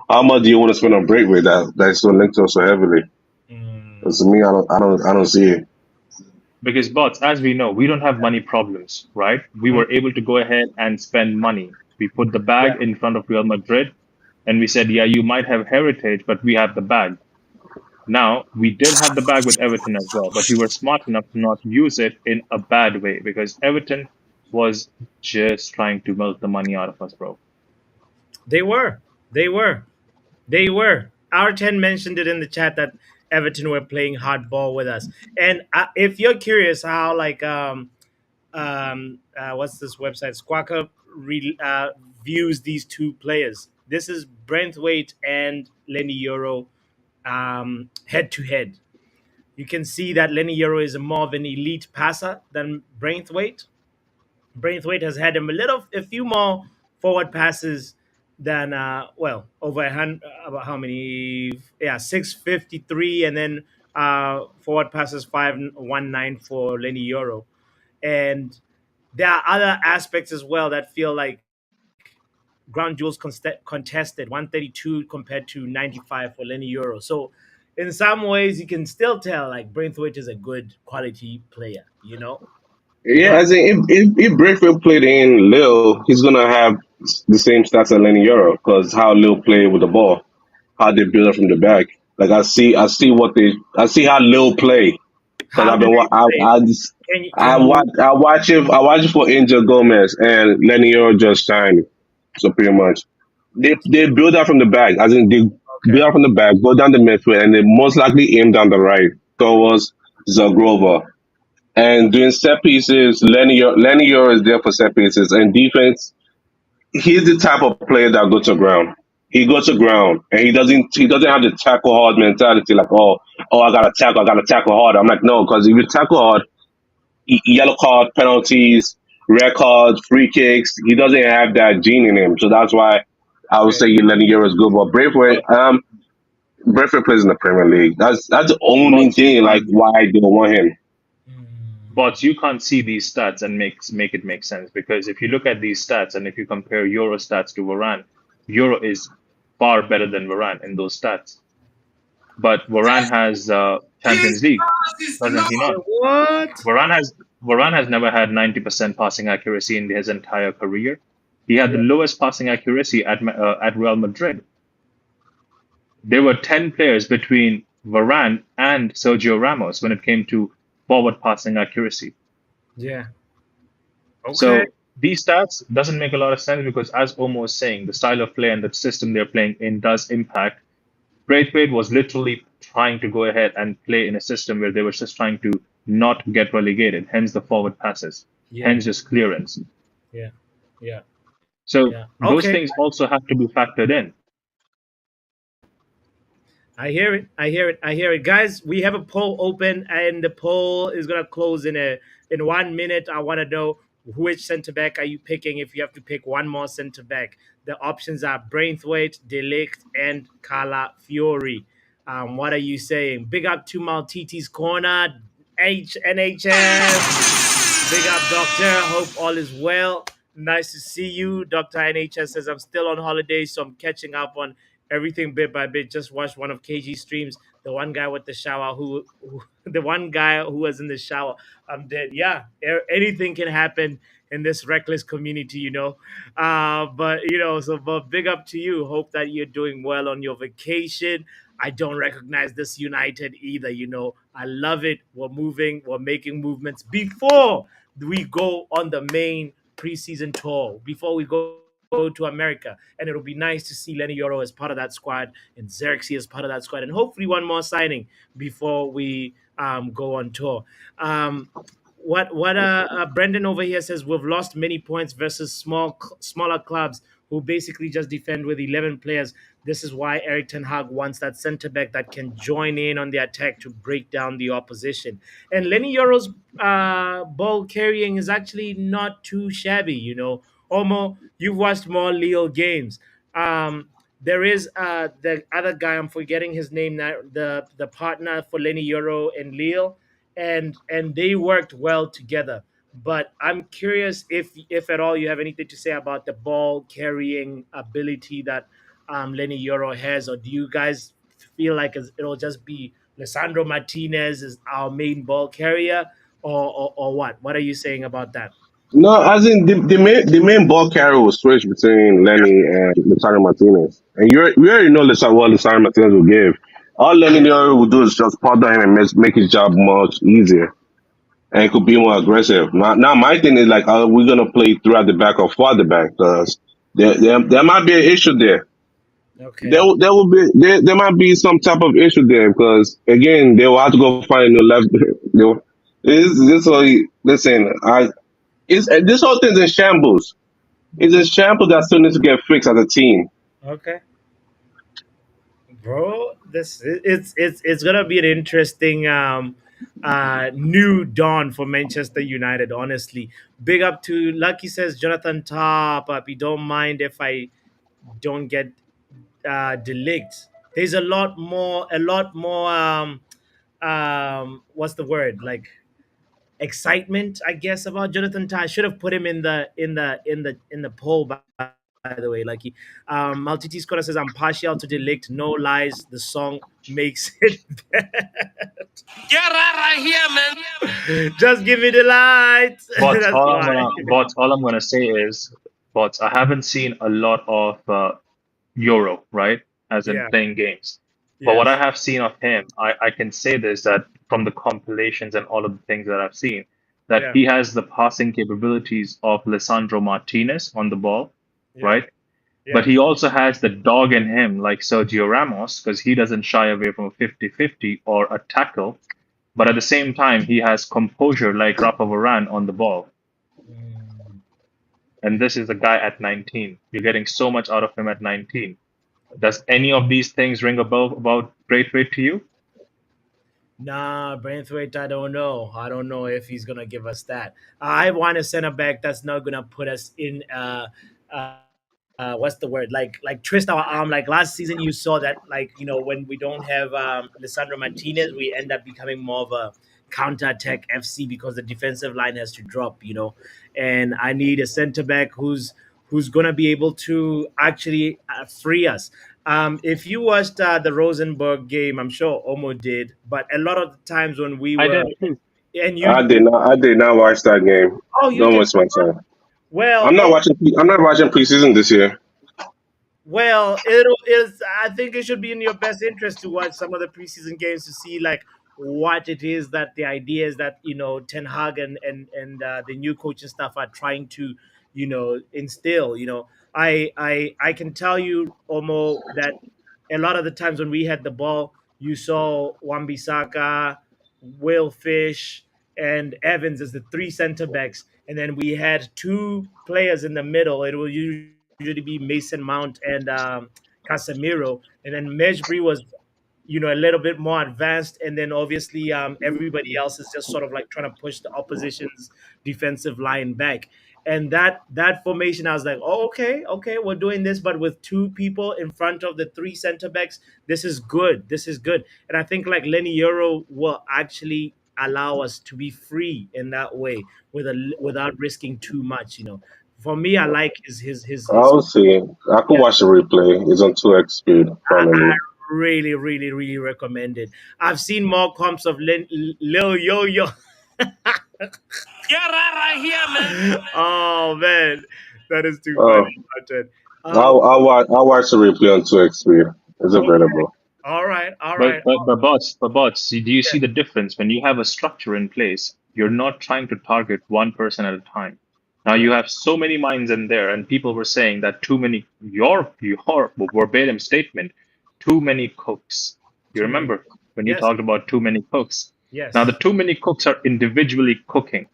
How much do you want to spend on Braithwaite that's so linked to us so heavily? Mm, Because to me, I don't see it. because bots, as we know, we don't have money problems, right? We mm, were able to go ahead and spend money. We put the bag yeah. in front of Real Madrid, and we said, yeah, you might have heritage, but we have the bag. Now, we did have the bag with Everton as well, but we were smart enough to not use it in a bad way because Everton was just trying to milk the money out of us, bro. They were. They were. They were. R10 mentioned it in the chat that Everton were playing hardball with us. And if you're curious how like what's this website Squawka views these two players. This is Brentwaite and Leny Yoro head to head. You can see that Leny Yoro is more of an elite passer than Braithwaite. Braithwaite has had him a few more forward passes than over about how many? Yeah, 653, and then forward passes 519 for Lenny Euro, and there are other aspects as well that feel like ground duels contested 132 compared to 95 for Lenny Euro. So in some ways you can still tell like Braithwaite is a good quality player, Yeah, but as in if Braithwaite played in Lille, he's gonna have the same stats as Lenny Yoro because how Lille play with the ball, how they build up from the back. Like I see how Lille play because how I've do been they play? I watch it for Angel Gomez and Lenny Yoro just shine. So pretty much they build up from the back, as in they build Okay. up from the back, go down the midfield, and they most likely aim down the right towards Zagrova. And doing set pieces, Lenny Yoro is there for set pieces. And defense, he's the type of player that go to ground. He goes to ground and he doesn't have the tackle hard mentality like, oh I gotta tackle hard. I'm like, no, because if you tackle hard, yellow card, penalties, red cards, free kicks, he doesn't have that gene in him. So that's why I would Okay. say Lenny Yoro is good. But Braithwaite plays in the Premier League. That's the only But you thing like can't, why I don't want him. Mm, but you can't see these stats and make it make sense because if you look at these stats and if you compare Euro stats to Varane, Euro is far better than Varane in those stats. But Varane has Champions League, doesn't he not? what? Varane has Varane has never had 90% passing accuracy in his entire career. He had the Yeah. lowest passing accuracy at Real Madrid. There were 10 players between Varane and Sergio Ramos when it came to forward passing accuracy. Yeah. Okay. So these stats doesn't make a lot of sense because, as Omo was saying, the style of play and the system they're playing in does impact. Braithwaite was literally trying to go ahead and play in a system where they were just trying to not get relegated, hence the forward passes, Yeah. hence just clearance. Yeah. Yeah. So Yeah. those Okay. things also have to be factored in. I hear it. I hear it. I hear it. Guys, we have a poll open and the poll is gonna close in 1 minute. I wanna know which center back are you picking if you have to pick one more center back. The options are Braithwaite, Delict, and Carla Fiori. What are you saying? Big up to Maltiti's corner, NHS. Big up, Doctor. Hope all is well. Nice to see you. Dr. NHS says, I'm still on holiday, so I'm catching up on everything bit by bit. Just watched one of KG's streams. The one guy with the shower the one guy who was in the shower. I'm dead. Yeah, anything can happen in this reckless community, but but big up to you. Hope that you're doing well on your vacation. I don't recognize this United either. I love it. We're moving. We're making movements before we go on the main preseason tour. Before we go to America, and it'll be nice to see Lenny Yoro as part of that squad and Xerxes as part of that squad, and hopefully one more signing before we go on tour. Um, what Brendan over here says we've lost many points versus smaller clubs who basically just defend with 11 players. This is why Eriktenhag wants that centre back that can join in on the attack to break down the opposition. And Leny Yoro's ball carrying is actually not too shabby. Omo, you've watched more Lille games. There is the other guy, I'm forgetting his name now, the partner for Leny Yoro and Lille, and they worked well together. But I'm curious if at all you have anything to say about the ball carrying ability that Leny Yoro has, or do you guys feel like it'll just be Lissandro Martinez is our main ball carrier, or what? What are you saying about that? No, as in the main ball carrier will switch between Lenny and Lisandro Martinez, and we already know what Lisandro Martinez will give. All Lenny will do is just partner him and make his job much easier, and it could be more aggressive. Now my thing is like, are we gonna play throughout the back or far the back? Because there might be an issue there. Okay. There will be there might be some type of issue there because again they will have to go find a new left. This listen. This whole thing's in shambles. It's a shambles that still needs to get fixed as a team. Okay. Bro, it's gonna be an interesting new dawn for Manchester United. Honestly, big up to Lucky says Jonathan Top. If you don't mind if I don't get delict. There's a lot more what's the word, like excitement, I guess, about Jonathan Tah. I should have put him in the poll, by the way. Like Maltiti Scholar says, I'm partial to Delict. No lies, the song makes it Get right here, man. just give me the light. That's why. Bots, all I'm gonna say is, bots, I haven't seen a lot of Euro, right? As in Yeah. playing games. But what I Yes. have seen of him, I can say this that from the compilations and all of the things that I've seen, that Yeah. he has the passing capabilities of Lisandro Martinez on the ball, Yeah. right? But Yeah. he also has the dog in him, like Sergio Ramos, because he doesn't shy away from a 50-50 or a tackle. But at the same time, he has composure like Rafa Varane on the ball. Mm. And this is a guy at 19. You're getting so much out of him at 19. Does any of these things ring a bell about Braithwaite to you? Nah, Braithwaite, I don't know. I don't know if he's gonna give us that. I want a center back that's not gonna put us in. What's the word? Like twist our arm. Like last season, you saw that. Like when we don't have Lisandro Martinez, we end up becoming more of a counter-attack FC because the defensive line has to drop. And I need a center back who's gonna be able to actually free us. If you watched the Rosenborg game, I'm sure Omo did, but a lot of the times when we I were, did too. and I you, did not. I did not watch that game. oh, you Don't did. waste my time. Well, I'm not watching. I'm not watching preseason this year. Well, it is. I think it should be in your best interest to watch some of the preseason games to see like what it is that the ideas that Ten Hag and the new coach and stuff are trying to instill. I can tell you, Omo, that a lot of the times when we had the ball, you saw Wan-Bissaka, Will Fish, and Evans as the three center backs, and then we had two players in the middle. It will usually be Mason Mount and Casemiro, and then Mejbri was a little bit more advanced, and then obviously everybody else is just sort of like trying to push the opposition's defensive line back. And that formation, I was like, oh, okay, we're doing this, but with two people in front of the three center backs, this is good. This is good, and I think like Leny Yoro will actually allow us to be free in that way without risking too much. For me, I like his I'll see. I could yeah. watch the replay. It's on 2x speed, I finally. really, really, really recommend it. I've seen more comps of Lil Yo Yo. Get right here, man. Oh man, that is too funny, Oh, content. Um, I'll watch the replay on 2x speed. It's okay, available. all right, all But right. but but bots, do you Yeah, see the difference when you have a structure in place? You're not trying to target one person at a time. Now you yeah, have so many minds in there, and people were saying that too many your verbatim statement, too many cooks. You too many. remember when you Yes, talked about too many cooks? Now the yes. too many cooks are individually cooking.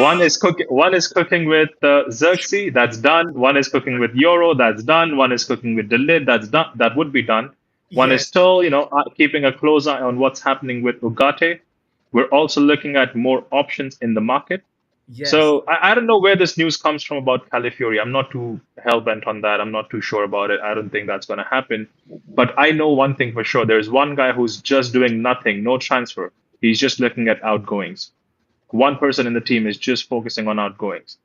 One is cooking. One is cooking with Xerxes. That's done. One is cooking with Euro. That's done. One is cooking with Delit. That's done. That would be done. One Yes, is still, keeping a close eye on what's happening with Ugarte. We're also looking at more options in the market. yes. So I don't know where this news comes from about Califury. I'm not too hell bent on that. I'm not too sure about it. I don't think that's going to happen. But I know one thing for sure. There's one guy who's just doing nothing, no transfer. He's just looking at outgoings. One person in the team is just focusing on outgoings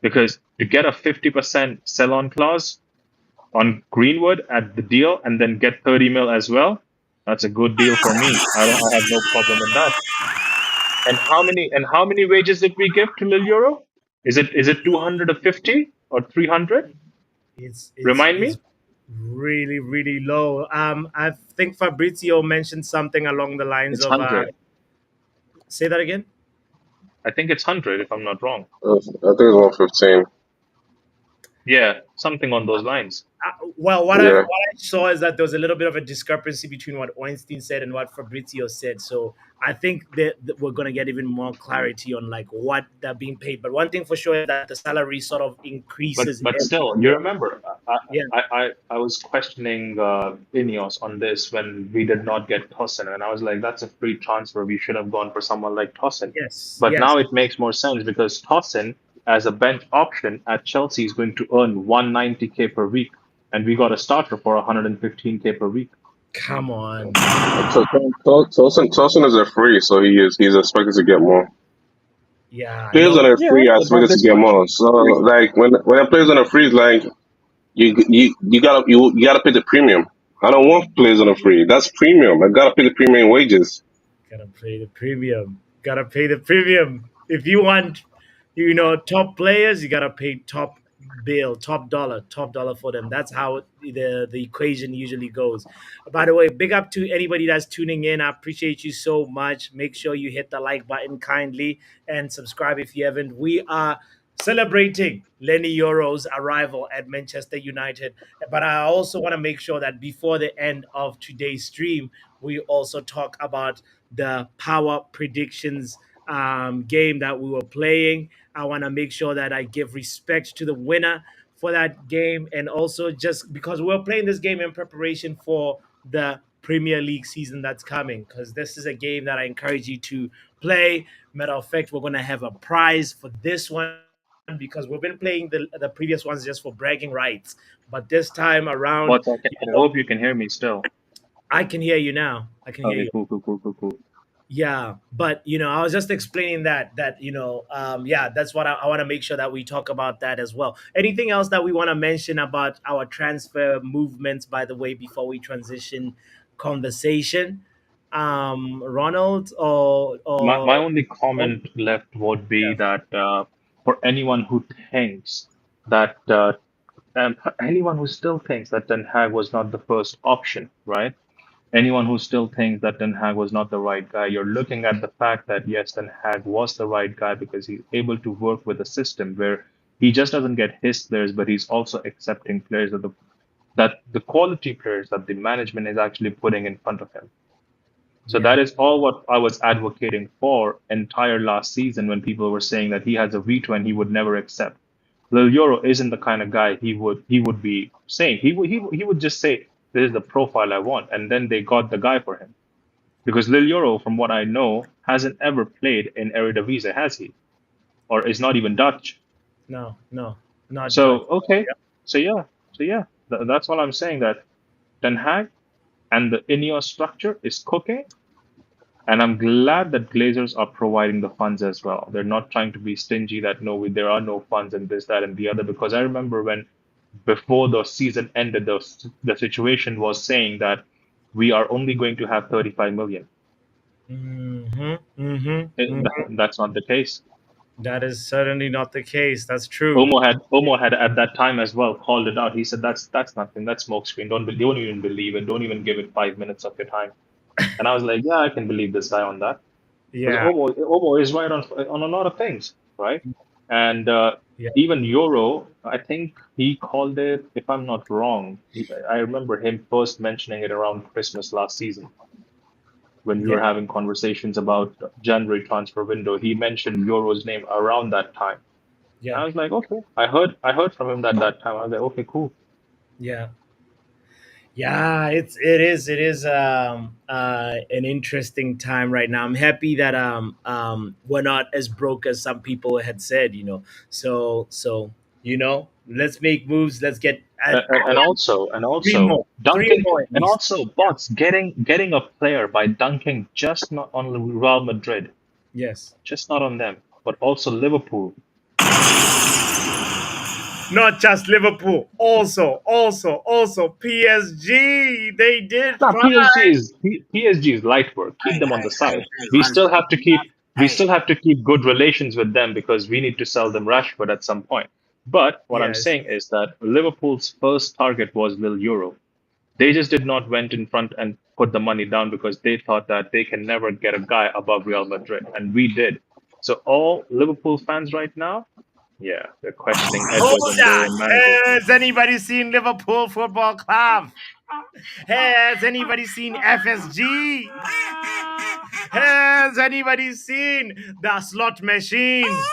because to get a 50% sell on clause on Greenwood at the deal and then get 30 mil as well, that's a good deal for me. I have no problem in that. And how many wages did we give to Lil Euro? Is it 250 or 300? Remind It's me. really really low. I think Fabrizio mentioned something along the lines It's of 100. say that again. I think it's 100 if I'm not wrong. I think it's 115. Yeah, something on those lines. Well, Yeah. what I saw is that there was a little bit of a discrepancy between what Weinstein said and what Fabrizio said. So I think that we're going to get even more clarity on like what they're being paid. But one thing for sure is that the salary sort of But increases but every still, you year. remember, I Yeah. I was questioning Ineos on this when we did not get Tosin, and I was like, that's a free transfer. We should have gone for someone like Tosin. Yes. But Yes. now it makes more sense because Tosin, as a bench option at Chelsea, is going to earn 190K per week, and we got a starter for 115K per week. Come on. Tosin is a free, so he's expected to get more. Yeah, I Players know. on a Yeah, free are but not expected to this get much. more. So like when a player's on a free, like you gotta pay the premium. I don't want players on a free. That's premium. I gotta pay the premium wages. Gotta pay the premium. Gotta pay the premium. If you want, top players, you gotta pay top bill, top dollar for them. That's how the equation usually goes. By the way, big up to anybody that's tuning in. I appreciate you so much. Make sure you hit the like button kindly and subscribe if you haven't. We are celebrating Leny Yoro's arrival at Manchester United. But I also want to make sure that before the end of today's stream, we also talk about the power predictions game that we were playing. I want to make sure that I give respect to the winner for that game. And also, just because we're playing this game in preparation for the Premier League season that's coming, because this is a game that I encourage you to play. Matter of fact, we're going to have a prize for this one because we've been playing the previous ones just for bragging rights. But this time around, But I hope you can hear me still. I can hear you now. I can hear Okay, you. cool, cool, cool, cool, cool. Yeah, but I was just explaining that that's what I want to make sure that we talk about that as well. Anything else that we want to mention about our transfer movements, by the way, before we transition conversation, Ronald My or only oh, comment left would be yeah, that for anyone who thinks that anyone who still thinks that Ten Hag was not the first option, right? Anyone who still thinks that Ten Hag was not the right guy, you're looking at the fact that yes, Ten Hag was the right guy because he's able to work with a system where he just doesn't get his players, but he's also accepting players that the quality players that the management is actually putting in front of him. So yeah, that is all what I was advocating for entire last season when people were saying that he has a veto and he would never accept. Lil Euro isn't the kind of guy he would be saying. He would just say, this is the profile I want, and then they got the guy for him. Because Lil Euro, from what I know, hasn't ever played in Eredivisie, has he? Or is not even Dutch. no, not Dutch. So okay, so yeah, that's all I'm saying. That Ten Hag and the Ineos structure is cooking. And I'm glad that Glazers are providing the funds as well. They're not trying to be stingy that no, there are no funds and this, that, and the other. Because I remember when before the season ended, the situation was saying that we are only going to have 35 million. Mm-hmm, mm-hmm, mm-hmm. That's not the case. That is certainly not the case. That's true. Omo had at that time as well called it out. He said that's nothing. That's smokescreen. Don't even believe it. Don't even give it 5 minutes of your time. And I was like, yeah, I can believe this guy on that. Because Yeah, Omo is right on a lot of things, right? And yeah. even Euro, I think he called it, if I'm not wrong, I remember him first mentioning it around Christmas last season. when we Yeah, were having conversations about January transfer window. He mentioned Euro's name around that time. yeah, I was like, okay. I heard from him that time. I was like, okay, cool. yeah. Yeah, it is an interesting time right now. I'm happy that we're not as broke as some people had said, So let's make moves. Let's get And also, and three also more, three dunking, more at and least. also bots getting a player by dunking just not on Real Madrid, Yes. just not on them, but also Liverpool. Not just Liverpool, also PSG. They did Now try. PSG is light work. Keep Hey, them on hey, the hey, side. hey, We run still for have to keep we hey, still have to keep good relations with them because we need to sell them Rashford at some point. But what I'm Yes. saying is that Liverpool's first target was Lil Euro. They just did not went in front and put the money down because they thought that they can never get a guy above Real Madrid, and we did. So all Liverpool fans right now, yeah, they're questioning Edwards Hold and their on. own manager. Has anybody seen Liverpool Football Club? Has anybody seen FSG? Has anybody seen the slot machines?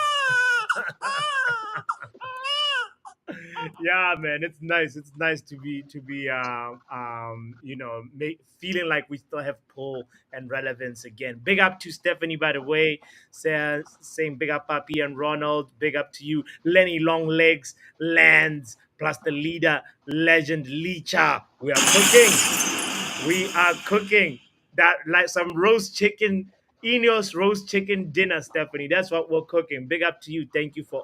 Yeah, man, it's nice. It's nice to be feeling like we still have pull and relevance again. Big up to Stephanie, by the way, says saying big up Papi and Ronald. Big up to you, Lenny Long Legs Lands, plus the leader legend Licha. We are cooking. We are cooking that like some roast chicken, Ineos roast chicken dinner, Stephanie. That's what we're cooking. Big up to you. Thank you for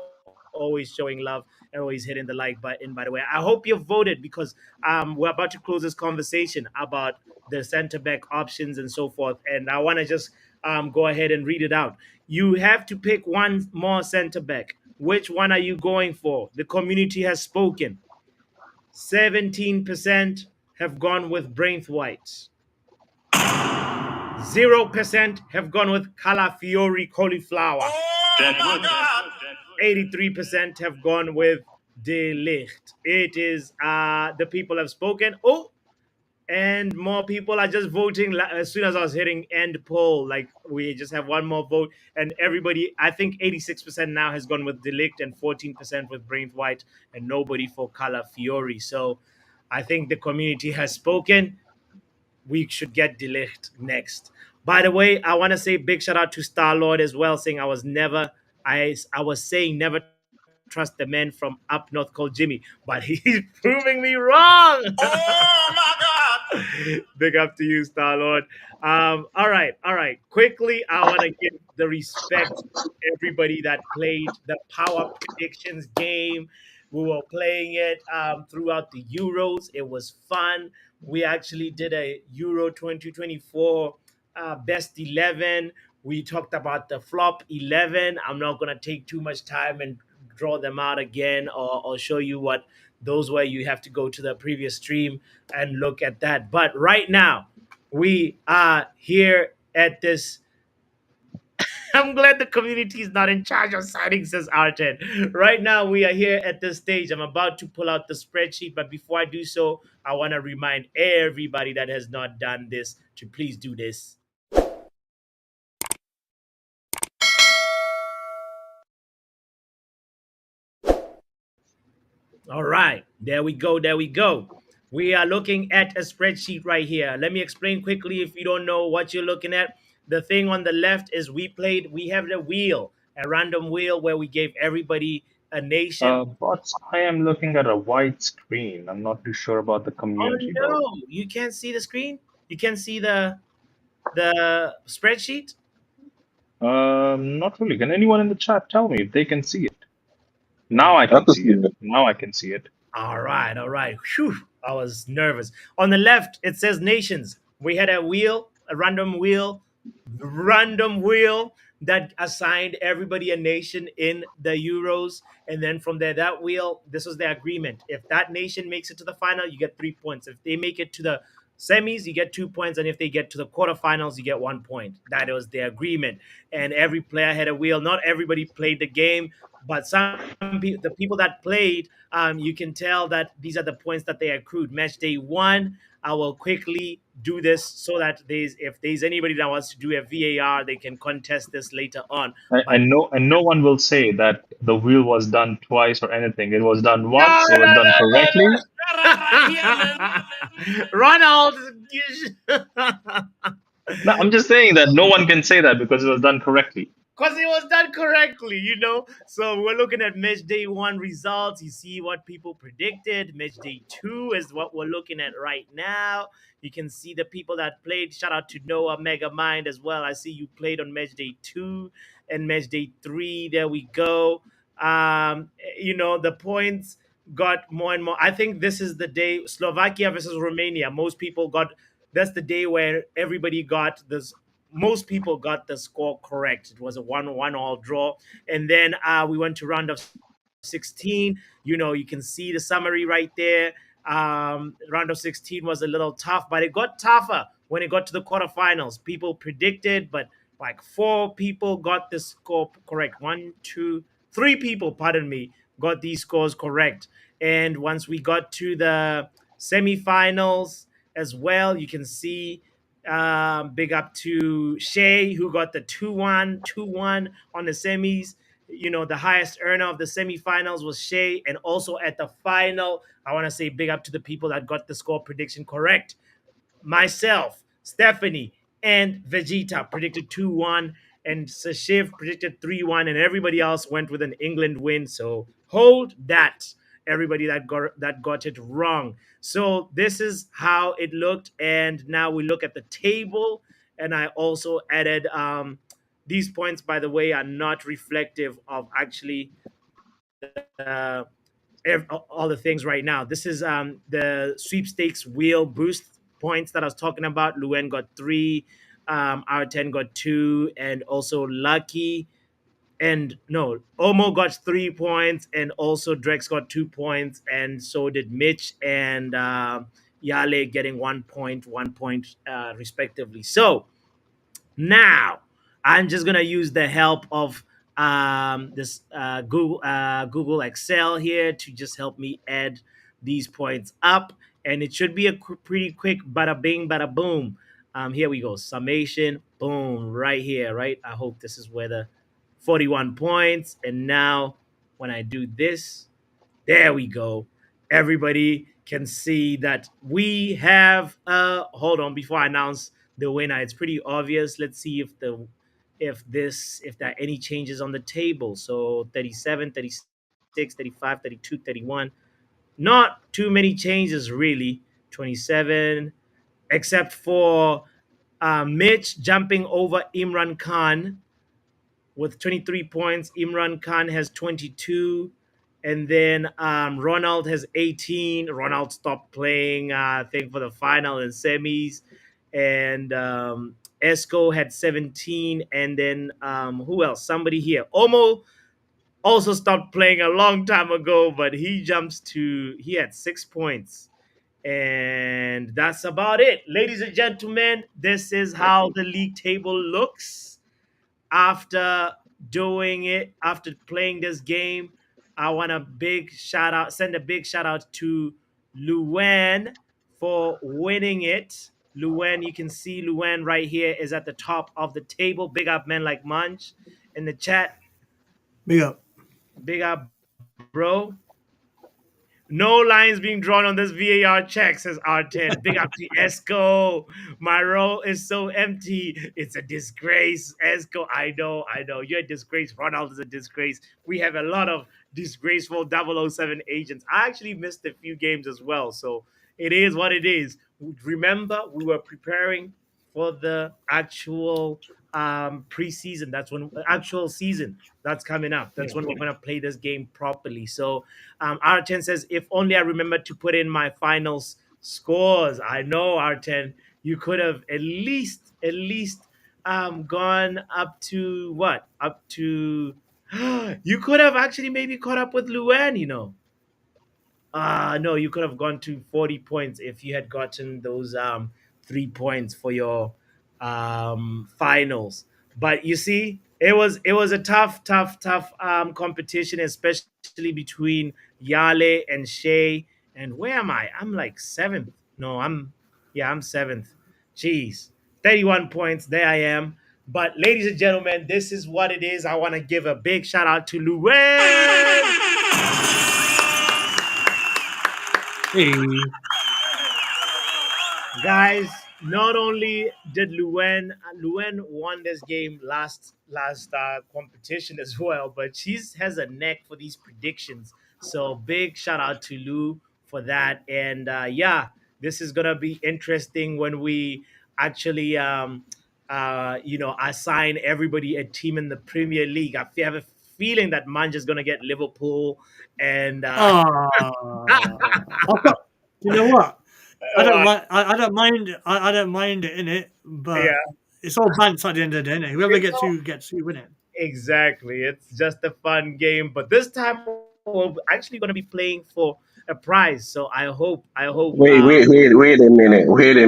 always showing love and always hitting the like button. By the way, I hope you voted because we're about to close this conversation about the center back options and so forth. And I want to just go ahead and read it out. You have to pick one more center back. Which one are you going for? The community has spoken. 17% have gone with Braithwaite. 0% have gone with Calafiori cauliflower. 83% have gone with De Ligt. It is the people have spoken. Oh, and more people are just voting as soon as I was hitting end poll. Like we just have one more vote, and everybody. I think 86% now has gone with Delict and 14% with Braithwaite, and nobody for Calafiori. So I think the community has spoken. We should get Delicht next. By the way, I want to say big shout out to Star Lord as well, saying I was saying never trust the man from up north called Jimmy, but he's proving me wrong. Oh my God! Big up to you, Star Lord. All right. Quickly, I want to give the respect to everybody that played the power predictions game. We were playing it throughout the Euros. It was fun. We actually did a Euro 2024 best 11. We talked about the flop 11. I'm not going to take too much time and draw them out again or show you what those were. You have to go to the previous stream and look at that. But right now, we are here at this. I'm glad the community is not in charge of signing, says Arten. Right now, we are here at this stage. I'm about to pull out the spreadsheet, but before I do so, I want to remind everybody that has not done this to please do this. All right, there we go. There we go. We are looking at a spreadsheet right here. Let me explain quickly if you don't know what you're looking at. The thing on the left is we have the wheel, a random wheel where we gave everybody a nation. But I am looking at a white screen. I'm not too sure about the Oh community though. no, you can't see the screen? You can see the spreadsheet? Not really. Can anyone in the chat tell me if they can see it? Now I I have can to see see it. it. Now I can see it. All right, all right. Whew, I was nervous. On the left, it says nations. We had a wheel, a random wheel that assigned everybody a nation in the Euros. And then from there, that wheel, this was the agreement. If that nation makes it to the final, you get 3 points. If they make it to the semis, you get 2 points. And if they get to the quarterfinals, you get 1 point. That was the agreement. And every player had a wheel. Not everybody played the game, but the people that played, you can tell that these are the points that they accrued. Match day one, I will quickly do this so that if there's anybody that wants to do a VAR, they can contest this later on. But And no one will say that the wheel was done twice or anything. It was done no, once. It was done correctly. no. Ronald. No, I'm just saying that no one can say that because it was done correctly. Because it was done correctly, you know. So we're looking at match day one results. You see what people predicted. Match day two is what we're looking at right now. You can see the people that played. Shout out to Noah Mega Mind as well. I see you played on match day two and match day three. There we go. The points got more and more. I think this is the day Slovakia versus Romania. Most people got. That's the day where everybody got this, most people got the score correct. It was a 1-1 all draw. And then we went to round of 16. You can see the summary right there. Round of 16 was a little tough, but it got tougher when it got to the quarterfinals. People predicted, but like four people got the score correct. One, two, three people, pardon me, got these scores correct. And once we got to the semifinals as well, you can see big up to Shea, who got the 2-1, 2-1 on the semis. The highest earner of the semifinals was Shea. And also at the final, I want to say big up to the people that got the score prediction correct. Myself, Stephanie, and Vegeta predicted 2-1, and Sashiv predicted 3-1, and everybody else went with an England win. So hold that, everybody that got it wrong. So this is how it looked, and now we look at the table, and I also added these points, by the way, are not reflective of actually all the things right now. This is the sweepstakes wheel boost points that I was talking about. Luen got 3, R10 got 2, and also Lucky and no, Omo got 3 points, and also Drex got 2 points, and so did Mitch and Yale getting 1 point, 1 point, respectively. So now, I'm just gonna use the help of this Google Excel here to just help me add these points up, and it should be a pretty quick bada bing, bada boom. Here we go, summation, boom, right here, right. I hope this is where the 41 points, and now when I do this, there we go. Everybody can see that we have hold on before I announce the winner. It's pretty obvious. Let's see if there are any changes on the table. So 37, 36, 35, 32, 31. Not too many changes really. 27, except for Mitch jumping over Imran Khan with 23 points. Imran Khan has 22. And then Ronald has 18. Ronald stopped playing, I think, for the final and semis. And Esco had 17. And then who else? Somebody here. Omo also stopped playing a long time ago, but he had 6 points. And that's about it. Ladies and gentlemen, this is how the league table looks after after playing this game. I want send a big shout out to Luan for winning it. Luan, you can see Luan right here is at the top of the table. Big up, men like Munch in the chat. Big up. Big up, bro. No lines being drawn on this VAR check, says R10. Big up to Esco. My role is so empty. It's a disgrace. Esco, I know. You're a disgrace. Ronald is a disgrace. We have a lot of disgraceful 007 agents. I actually missed a few games as well. So it is what it is. Remember, we were preparing for the actual preseason. That's when actual season that's coming up. That's when we're going to play this game properly. So R10 says, if only I remember to put in my finals scores. I know, R10, you could have at least gone up to what? Up to you could have actually maybe caught up with Luan. No, you could have gone to 40 points if you had gotten those 3 points for your finals. But you see, it was a tough competition, especially between Yale and Shea. And where am I? I'm like seventh. No, I'm Yeah, I'm seventh. Jeez. 31 points. There I am. But ladies and gentlemen, this is what it is. I want to give a big shout out to Luwen. Hey, Guys, not only did Luen won this game last competition as well, but she's has a neck for these predictions. So big shout out to Lou for that. And yeah, this is gonna be interesting when we actually assign everybody a team in the Premier League. Have a feeling that Manja's gonna get Liverpool and I've got. You know what? I don't uh, mind. I don't mind. I don't mind it in it, but yeah. it's all banks at the end of the day. Innit? Whoever gets you, win it. Exactly. It's just a fun game. But this time we're actually going to be playing for a prize. So I hope Wait a minute. Wait a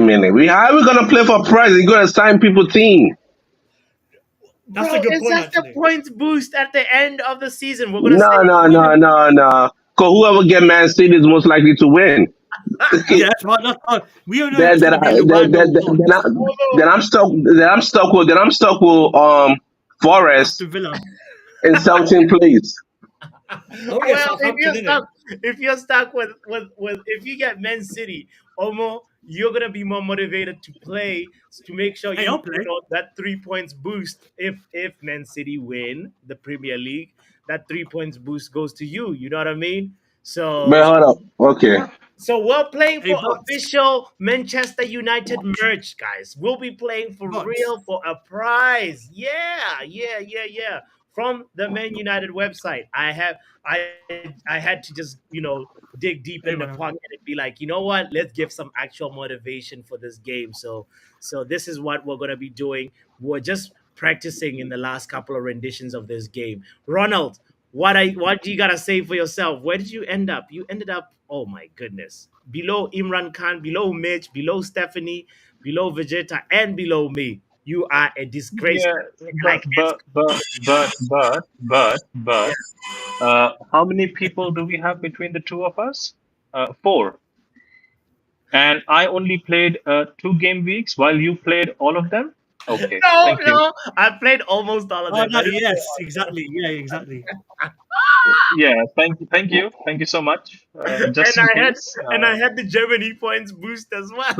minute. How are we gonna play for prize? You gonna sign people team? That's a bro, good it's point, just a actually. points boost at the end of the season. We're gonna say No, no, winner. no, no, no. Cause whoever get Man City is most likely to win. Yeah, that's right. That's right. We all know then it's then going to I, be then, then, Luando then, I, odds. then Although I'm stuck. Then I'm stuck with Forest Aston Villa. in 17th place. Oh yeah, well, Southampton in it. if you're stuck with if you get Men City, Omo, you're gonna be more motivated to play to make sure Hey, I'll play. that 3 points boost. If Men City win the Premier League, that 3 points boost goes to you. You know what I mean? So But hold up. Okay. so we're playing Hey, for bots, official Manchester United merch, guys. We'll be playing for bots. real for a prize. Yeah, yeah, yeah, yeah. From the Man United website. I had to just, dig deep in the Hey, pocket man. and be like, you know what? Let's give some actual motivation for this game. So this is what we're gonna be doing. We're just practicing in the last couple of renditions of this game. Ronald, what do you gotta say for yourself? Where did you end up? You ended up, oh my goodness, below Imran Khan, below Mitch, below Stephanie, below Vegeta, and below me. You are a disgrace. Yeah, Like but how many people do we have between the two of us? Four. And I only played 2 game weeks while you played all of them. Okay, no, thank you. no, I played almost all of Oh them. I no, didn't play yes, all of them. exactly. Yeah, exactly. Yeah, thank you so much. And Just in case, I had the Germany points boost as well.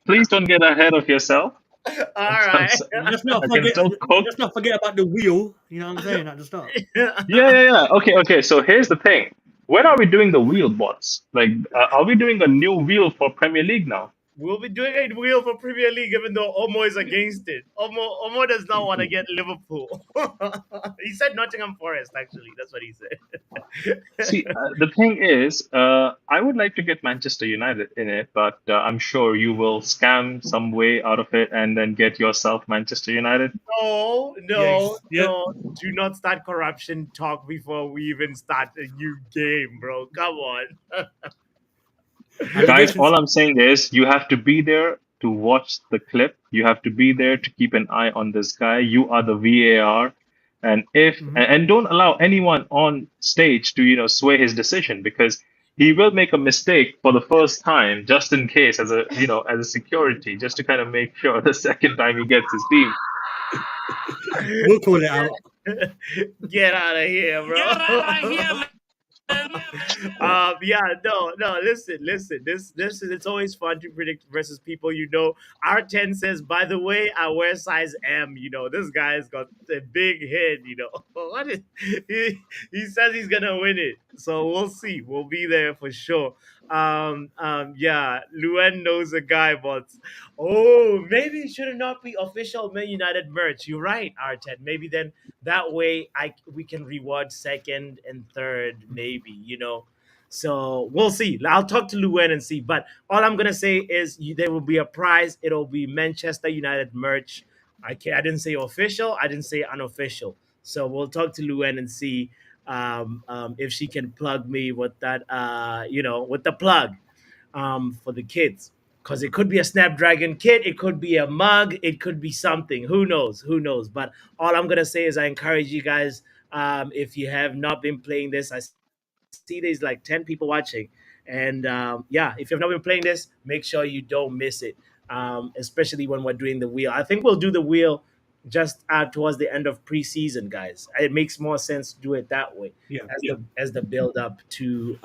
please don't get ahead of yourself. All I'm, I'm, right. s- I can still cook. Let's not forget about the wheel. You know what I'm saying at the start. Yeah, yeah, yeah. Okay. So here's the thing. When are we doing the wheel bots? Like, are we doing a new wheel for Premier League now? We'll be doing a wheel for Premier League, even though Omo is against it. Omo does not want to get Liverpool. He said Nottingham Forest. Actually, that's what he said. See, the thing is, I would like to get Manchester United in it, but I'm sure you will scam some way out of it and then get yourself Manchester United. No, Yeah, no, yeah. no. Do not start corruption talk before we even start a new game, bro. Come on. Guys, Allegations. all I'm saying is you have to be there to watch the clip. You have to be there to keep an eye on this guy. You are the VAR. And if Hmm. and don't allow anyone on stage to, sway his decision because he will make a mistake for the first time just in case as a security, just to kind of make sure the second time he gets his team. We'll call it out. Get out of here, bro. Yeah, no, no. Listen. This is. It's always fun to predict versus people. R10 says, by the way, I wear size M. This guy's got a big head. What is he says he's gonna win it. So we'll see. We'll be there for sure. Yeah, Luen knows a guy, but maybe it should not be official Man United merch. You're right, R10. Maybe then that way we can reward second and third, maybe. So we'll see. I'll talk to Luen and see. But all I'm gonna say is there will be a prize. It'll be Manchester United merch. I didn't say official. I didn't say unofficial. So we'll talk to Luen and see if she can plug me with that. With the plug for the kids. Because it could be a Snapdragon kit, it could be a mug, it could be something. Who knows? Who knows? But all I'm gonna say is I encourage you guys. If you have not been playing this, I see there's like 10 people watching. And yeah, if you've not been playing this, make sure you don't miss it, especially when we're doing the wheel. I think we'll do the wheel just towards the end of preseason, guys. It makes more sense to do it that way Yeah. as the build up to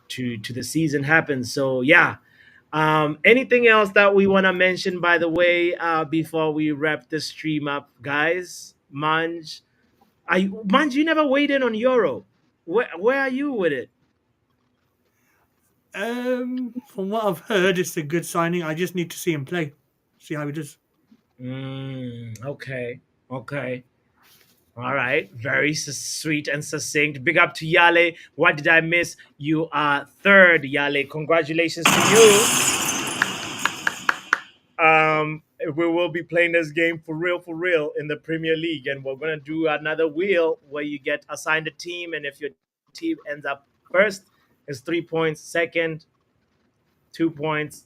the season happens. So yeah. Anything else that we want to mention, by the way, before we wrap the stream up, guys? Manj, you never weighed in on Euro. Where are you with it? From what I've heard, it's a good signing. I just need to see him play, see how he does. Okay, okay. All right, very sweet and succinct. Big up to Yale. What did I miss? You are third, Yale. Congratulations to you. We will be playing this game for real in the Premier League, and we're gonna do another wheel where you get assigned a team, and if your team ends up first, it's 3 points. Second, 2 points.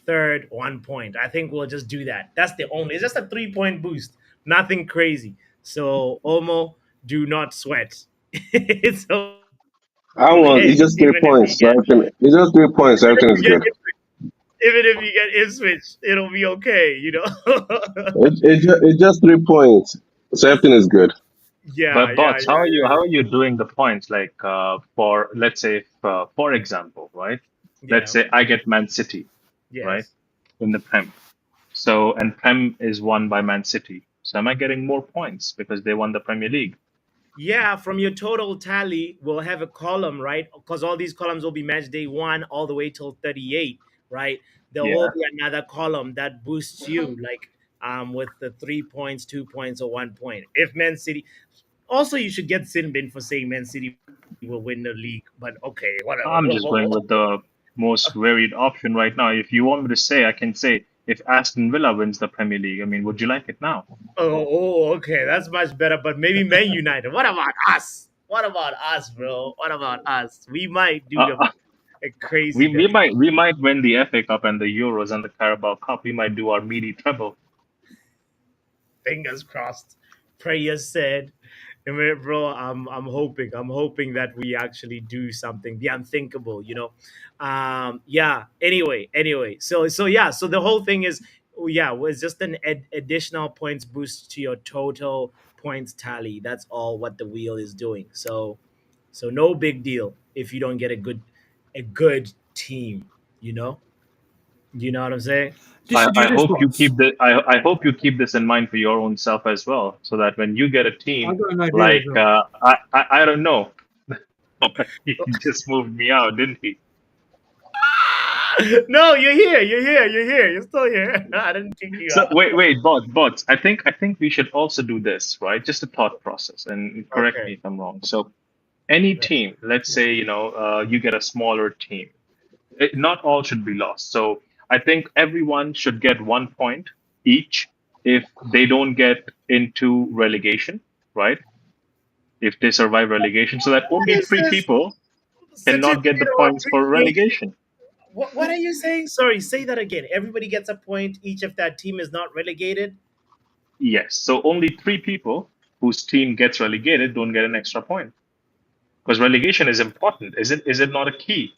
Third, 1 point. I think we'll just do that. That's the only. It's just a 3 point boost. Nothing crazy. So Omo, do not sweat. It's I okay, want. It's just even three if you points. get So everything. It's just 3 points. even if Everything you is get good. even if you get Ipswich, it'll be okay. It's just 3 points. So everything is good. Yeah, But yeah, bots, yeah, how are you doing the points? Like for let's say, for example, right? Let's yeah. say I get Man City, right, Yes. in the Prem. So and Prem is won by Man City. So am I getting more points because they won the Premier League? Yeah, from your total tally, we'll have a column, right? Because all these columns will be match day one all the way till 38, right? There will Yeah. be another column that boosts you, like with the 3 points, 2 points, or 1 point. If Man City, also you should get sin bin for saying Man City will win the league, but okay, whatever. I'm just going with the most varied option right now. If you want me to say, I can say if Aston Villa wins the Premier League. I mean, would you like it now? Okay, that's much better. But maybe Man United. What about us? What about us, bro? What about us? We might do Uh, a we craziness. we might we might win the FA Cup and the Euros and the Carabao Cup. We might do our meaty treble. Fingers crossed. Prayers said. I mean, bro, I'm hoping. I'm hoping that we actually do something, the unthinkable, Yeah. Anyway. So yeah. So the whole thing is, yeah, was just an additional points boost to your total points tally. That's all what the wheel is doing. So no big deal if you don't get a good team. You know. You know what I'm saying? Just to I do this hope you once. keep I hope you keep this in mind for your own self as well, so that when you get a I team got an idea as like well. I don't know, he just moved me out, didn't he? No, you're here. You're here. You're here. You're still here. I didn't kick you So out. wait, bots. I think we should also do this, right? Just a thought process, and correct Okay. me if I'm wrong. So any team, let's say you get a smaller team. Not all should be lost. So I think everyone should get 1 point each if they don't get into relegation, right? If they survive relegation, so that What only is three this people cannot get the certificate of points for appreciation? relegation. What are you saying? Sorry, say that again. Everybody gets a point each if that team is not relegated. Yes. So only three people whose team gets relegated don't get an extra point. Because relegation is important. Is it not a key?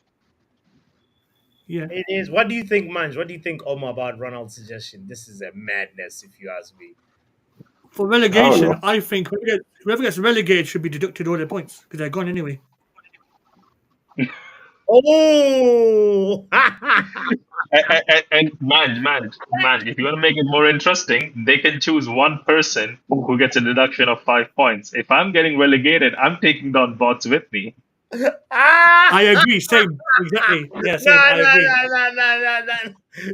Yeah. It is. What do you think, Manj? What do you think, Omar, about Ronald's suggestion? This is a madness, if you ask me. For I don't relegation, know. I think whoever gets relegated should be deducted all their points because they're gone anyway. Oh, And man, if you want to make it more interesting, they can choose one person who gets a deduction of 5 points. If I'm getting relegated, I'm taking down bots with me. ah! I agree. Same. Exactly. Yeah. No, Same. I no, agree. no, no, no, no, no.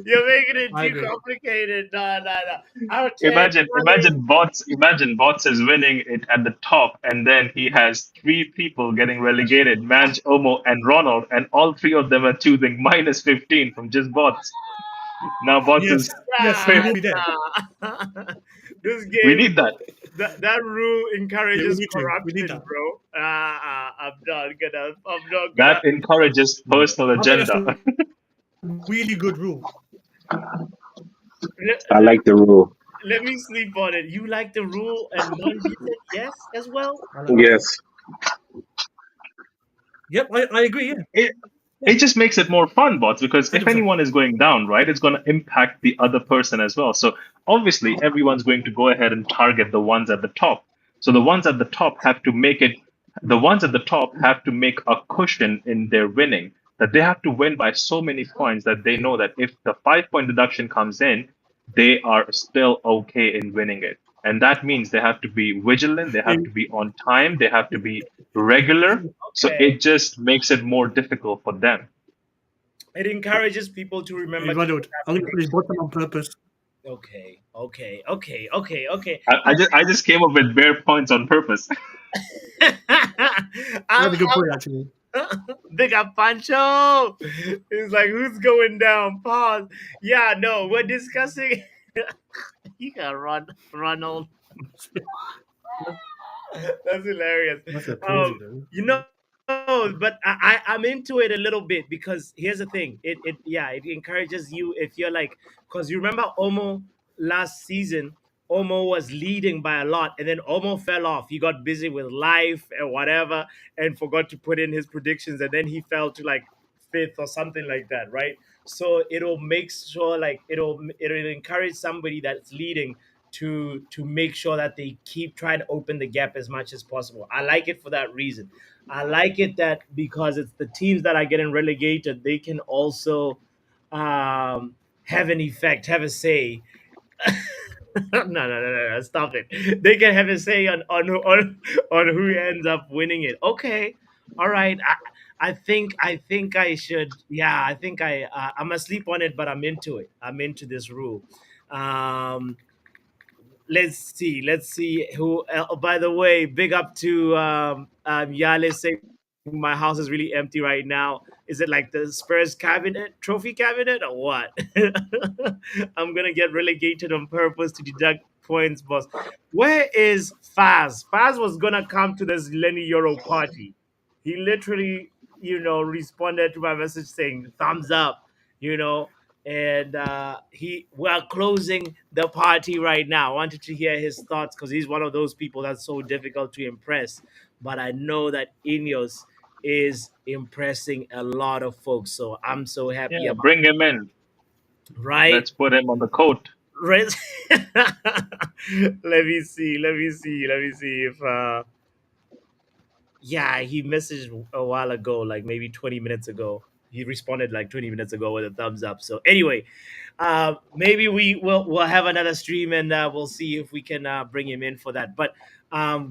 You're making it I too agree. complicated. No, no, no. Out here, Imagine bots is winning it at the top, and then he has three people getting relegated: Manj, Omo, and Ronald, and all three of them are choosing minus 15 from just bots. Now bots Yes. is Yes. We nah, need that. nah. This we game, need that. that rule Yeah. We encourages need to. We need corruption, that. bro. I'm not gonna. That encourages personal I think that's agenda. a really good rule. let, I let, like the rule. let me sleep on it. You like the rule, and Manji said yes as well. I like. Yes. Yep. I agree. Yeah. it just makes it more fun, bots, because if 100%. anyone is going down, right, it's going to impact the other person as well. So obviously, everyone's going to go ahead and target the ones at the top. So the ones at the top have to make it, the ones at the top have to make a cushion in their winning, that they have to win by so many points that they know that if the 5 point deduction comes in, they are still okay in winning it. And that means they have to be vigilant, they have to be on time, they have to be regular. So Okay. it just makes it more difficult for them. It encourages people to Hey, remember. Ronald, I'm going to put his bottom on purpose. Okay. I just came up with bare points on purpose. That's I'm, a good point, actually. Big up Pancho. It's like, who's going down? Pause. Yeah, no, we're discussing. You got Ronald. That's hilarious. That's a pause, though. You know, but I'm into it a little bit because here's the thing. It encourages you if you're like, because you remember Omo last season. Omo was leading by a lot, and then Omo fell off. He got busy with life and whatever, and forgot to put in his predictions, and then he fell to like fifth or something like that, right? So it'll make sure like it'll encourage somebody that's leading to make sure that they keep trying to open the gap as much as possible. I like it for that reason. I like it that because it's the teams that are getting relegated, they can also have an effect, have a say. No, stop it. They can have a say on who ends up winning it. Okay, all right. I think I should. Yeah, I think I'm asleep on it, but I'm into it. I'm into this rule. Um, let's see who by the way, big up to Yale saying my house is really empty right now. Is it like the Spurs cabinet, trophy cabinet, or what? I'm gonna get relegated on purpose to deduct points, boss. Where is Faz was gonna come to this Leny Yoro party. He literally, responded to my message saying thumbs up, you know and we're closing the party right now. I wanted to hear his thoughts because he's one of those people that's so difficult to impress. But I know that Ineos is impressing a lot of folks, so I'm so happy Yeah, about bring him in. right. Let's put him on the coat. Right. Let me see if yeah, he messaged a while ago, like maybe 20 minutes ago. He responded like 20 minutes ago with a thumbs up. So anyway, maybe we'll have another stream and we'll see if we can bring him in for that. But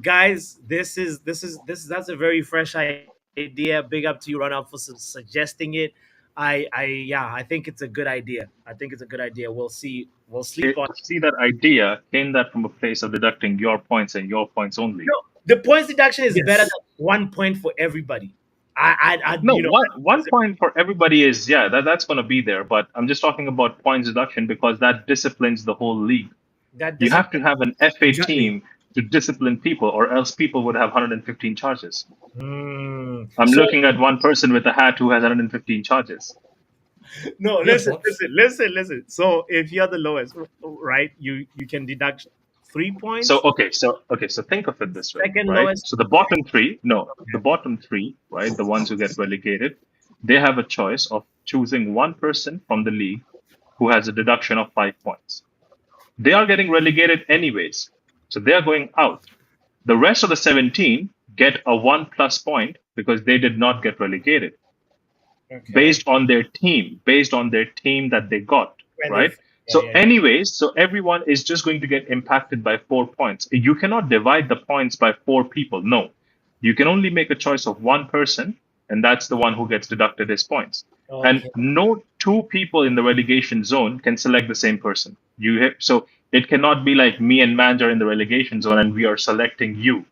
guys, this that's a very fresh idea. Big up to you, Run Up, for suggesting it. I think it's a good idea. I think it's a good idea. We'll see. We'll sleep on. See, that idea came that from a place of deducting your points and your points only. No, the points deduction is better Yes. than 1 point for everybody. I No, one point for everybody is, yeah, that's going to be there. But I'm just talking about points deduction because that disciplines the whole league. that You dis- have to have an FA Exactly. team to discipline people, or else people would have 115 charges. Hmm. I'm So looking at one person with a hat who has 115 charges. no, Yeah, listen, bots. listen. So if you're the lowest, right, you can deduct 3 points. So think of it this way, Second right? lowest. So the bottom three, no, the bottom three, right, the ones who get relegated, they have a choice of choosing one person from the league who has a deduction of 5 points. They are getting relegated anyways, so they are going out. The rest of the 17 get a 1+ point because they did not get relegated, Okay. based on their team, that they got, When they, right? yeah, So, yeah, yeah. anyways, so everyone is just going to get impacted by 4 points. You cannot divide the points by four people. No, you can only make a choice of one person, and that's the one who gets deducted his points. And Okay. no two people in the relegation zone can select the same person. So it cannot be like me and Manja are in the relegation zone and we are selecting you.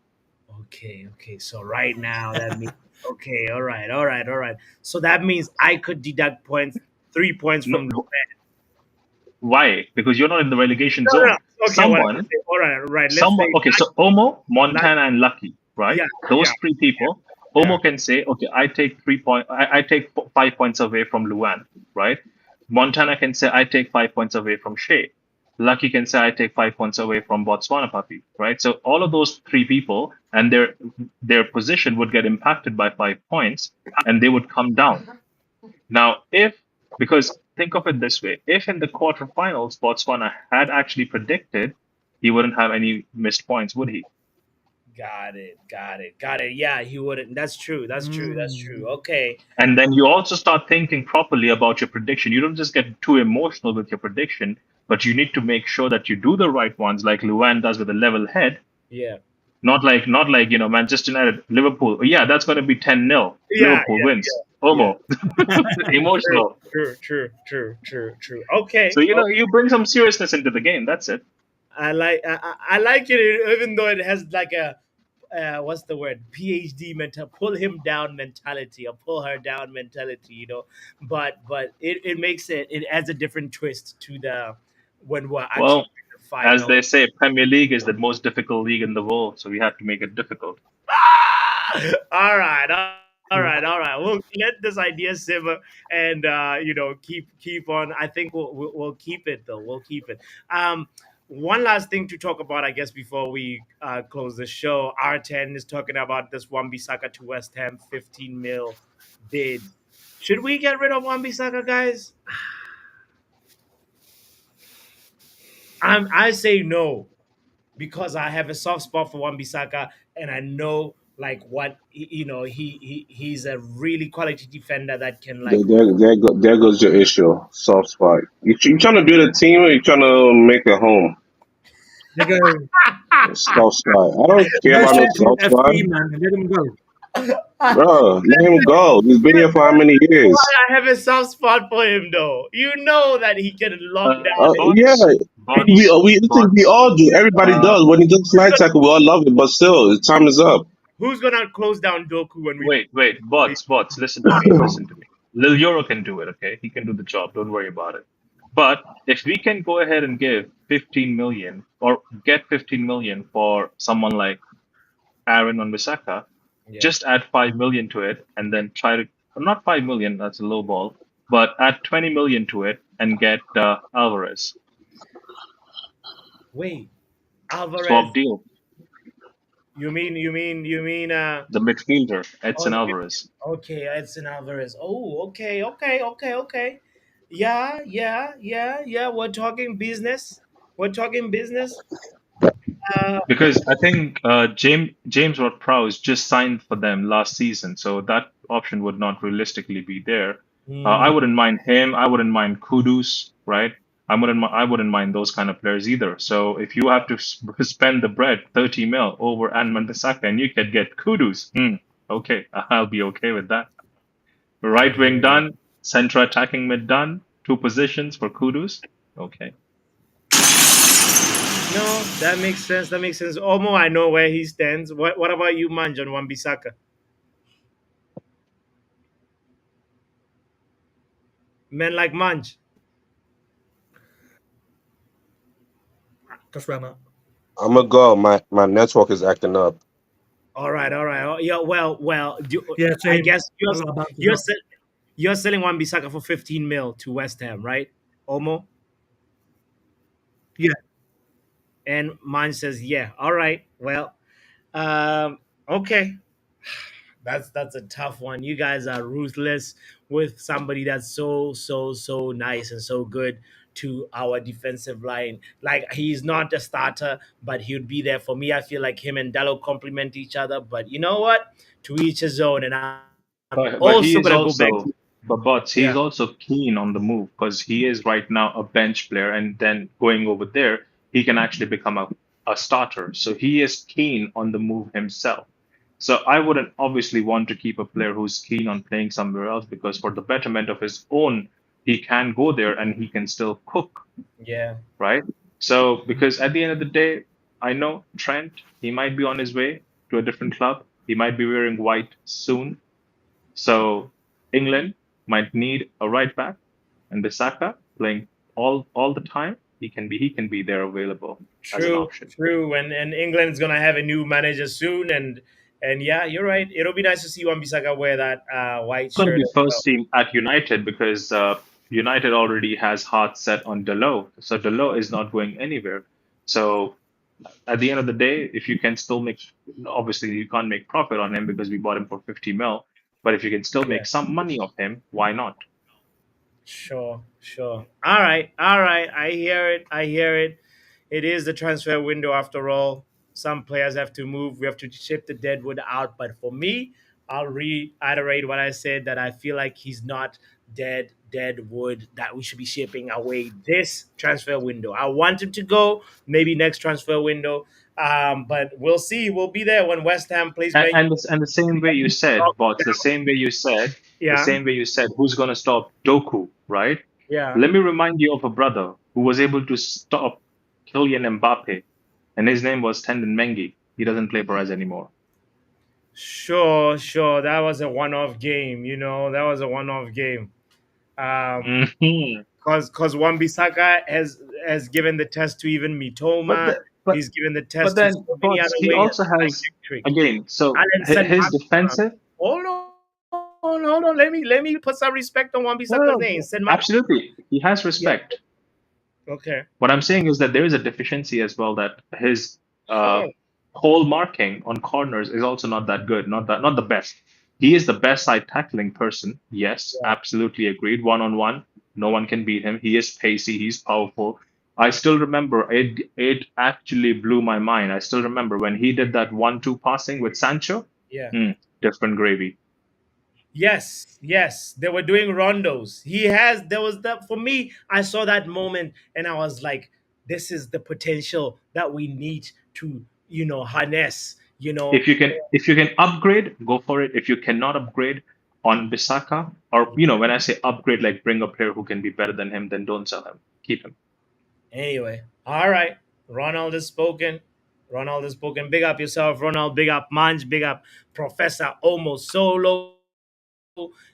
Okay. So right now that means okay. All right. So that means I could deduct points, 3 points No, from. why? Because you're not in the relegation No. zone. Okay. Well, Someone all right. Let's Someone, say okay, so Omo, like Montana, and Lucky, right? yeah, Those three people, yeah. Omo can say, okay, I take 3 point, I take 5 points away from Luan, right? Montana can say, I take 5 points away from Shea. Lucky can say, I take 5 points away from Botswanapapi, right? So all of those three people and their position would get impacted by 5 points, and they would come down. Now, if because think of it this way, if in the quarterfinals Botswana had actually predicted, he wouldn't have any missed points, would he? Got it. Got it. Got it. Yeah, he wouldn't. That's true. That's true. That's Mm. true. Okay. And then you also start thinking properly about your prediction. You don't just get too emotional with your prediction, but you need to make sure that you do the right ones, like Luan does with a level head. Yeah. Not like Manchester United, Liverpool. Yeah, that's going to be 10-0. Yeah. Liverpool wins. Yeah. Yeah. Omo, True. emotional. True. True. True. True. True. Okay. So you bring some seriousness into the game. That's it. I like it even though it has like a what's the word, PhD mental, pull him down mentality or pull her down mentality, but it makes it adds a different twist to the when we're actually Well, in the as final. they say, Premier League is the most difficult league in the world, so we have to make it difficult. All right, all right. We'll let this idea simmer and keep on. I think we'll keep it though. We'll keep it. One last thing to talk about, I guess, before we close the show. R10 is talking about this Wan-Bissaka to West Ham 15 mil bid. Should we get rid of Wan-Bissaka, guys? I say no because I have a soft spot for Wan-Bissaka, and I know like what he's a really quality defender that can like There goes your issue. Soft spot. You trying to build a team or you trying to make a home? They go, Soft spot. I don't care no about no central soft spot. FD, man. Let them go. Bro, let him go. He's been here for how many years? I have a soft spot for him, though. You know that he can lock down Yeah, Bots, any. bots, we think we bots. all do. Everybody Uh, does. When he does fly tackle, we all love it. But still, his time is up. Who's gonna close down Doku when we? wait, bots. Listen to me. Listen to me. Lil Euro can do it. Okay, he can do the job. Don't worry about it. But if we can go ahead and give 15 million or get 15 million for someone like Aaron on Bissaka, Yeah. just add 5 million to it and then try to, not 5 million, that's a low ball, but add 20 million to it and get Alvarez. Wait, Swap Alvarez. deal. You mean The midfielder, Edson okay, Alvarez. okay, Edson Alvarez. Oh, okay. Yeah. We're talking business. We're talking business. Uh, Because I think James Ward-Prowse just signed for them last season, so that option would not realistically be there. I hmm, wouldn't mind him. I wouldn't mind Kudus, right? I wouldn't mind those kind of players either. So if you have to spend the bread, 30 mil over Anman Bissaka, and you could get Kudus, okay, I'll be okay with that. I Right hear wing you. done, central attacking mid done, two positions for Kudus. Okay. No, that makes sense. That makes sense. Omo, I know where he stands. What about you, Manjan Wan-Bissaka? Men like Manj. That's where I'm at. I'm gonna go. My network is acting up. All right. Oh, yeah, well. Yeah, I same. guess A lot of bounces you're up. se- you're selling Wan-Bissaka for 15 mil to West Ham, right? Omo, Yeah. and mine says yeah. All right. Well, um, okay. That's a tough one. You guys are ruthless with somebody that's so nice and so good to our defensive line. Like he's not a starter, but he would be there for me. I feel like him and Dallo complement each other. But you know what? To each his own, and I'm But also he gonna is go back to also, but yeah. he's also keen on the move because he is right now a bench player, and then going over there, he can actually become a starter. So he is keen on the move himself. So I wouldn't obviously want to keep a player who's keen on playing somewhere else because for the betterment of his own, he can go there and he can still cook, Yeah. right? So because at the end of the day, I know Trent, he might be on his way to a different club. He might be wearing white soon, so England might need a right back, and Bissaka playing all the time. He can be there available as an True, option. true. And England's gonna have a new manager soon, and yeah, you're right. It'll be nice to see Wan-Bissaka wear that white It's going to shirt be as well. first team at United because United already has heart set on Delo, so Delo is not going anywhere. So at the end of the day, if you can still make, obviously you can't make profit on him because we bought him for 50 mil, but if you can still Yeah. make some money off him, why not? Sure, sure. All right, all right. I hear it. I hear it. It is the transfer window after all. Some players have to move. We have to ship the deadwood out. But for me, I'll reiterate what I said that I feel like he's not dead wood that we should be shipping away this transfer window. I want him to go maybe next transfer window. But we'll see. We'll be there when West Ham plays And, Man and, the, and the same way you said, bots, the Yeah, same way you said, who's going to stop Doku, right? yeah. Let me remind you of a brother who was able to stop Kylian Mbappe, and his name was Tendon Mengi. He doesn't play for us anymore. Sure, sure. That was a one-off game. That was a one-off game. Um, Hmm. cause Wan-Bissaka has given the test to even But Mitoma. the, but He's given the but test to then, so many bots, other he wingers also like has Trick. again. So Alan San his defensive. Hold on, hold on. Let me put some respect on No, no, Wan-Bissaka's name. no, San absolutely, he has Yeah. respect. Okay. What I'm saying is that there is a deficiency as well, that his Sure. whole marking on corners is also not that good, not the best. He is the best side tackling person. Yes, Yeah. absolutely agreed. One on one, no one can beat him. He is pacey, he's powerful. I still remember it actually blew my mind. I still remember when he did that 1-2 passing with Sancho. Yeah. Different gravy. Yes, yes, they were doing rondos. There was that for me. I saw that moment and I was like, this is the potential that we need to, harness, If you can upgrade, go for it. If you cannot upgrade on Bisaka, or when I say upgrade, like bring a player who can be better than him, then don't sell him. Keep him. Anyway, all right. Ronald has spoken. Ronald has spoken. Big up yourself, Ronald. Big up Manj. Big up Professor Omo Solo.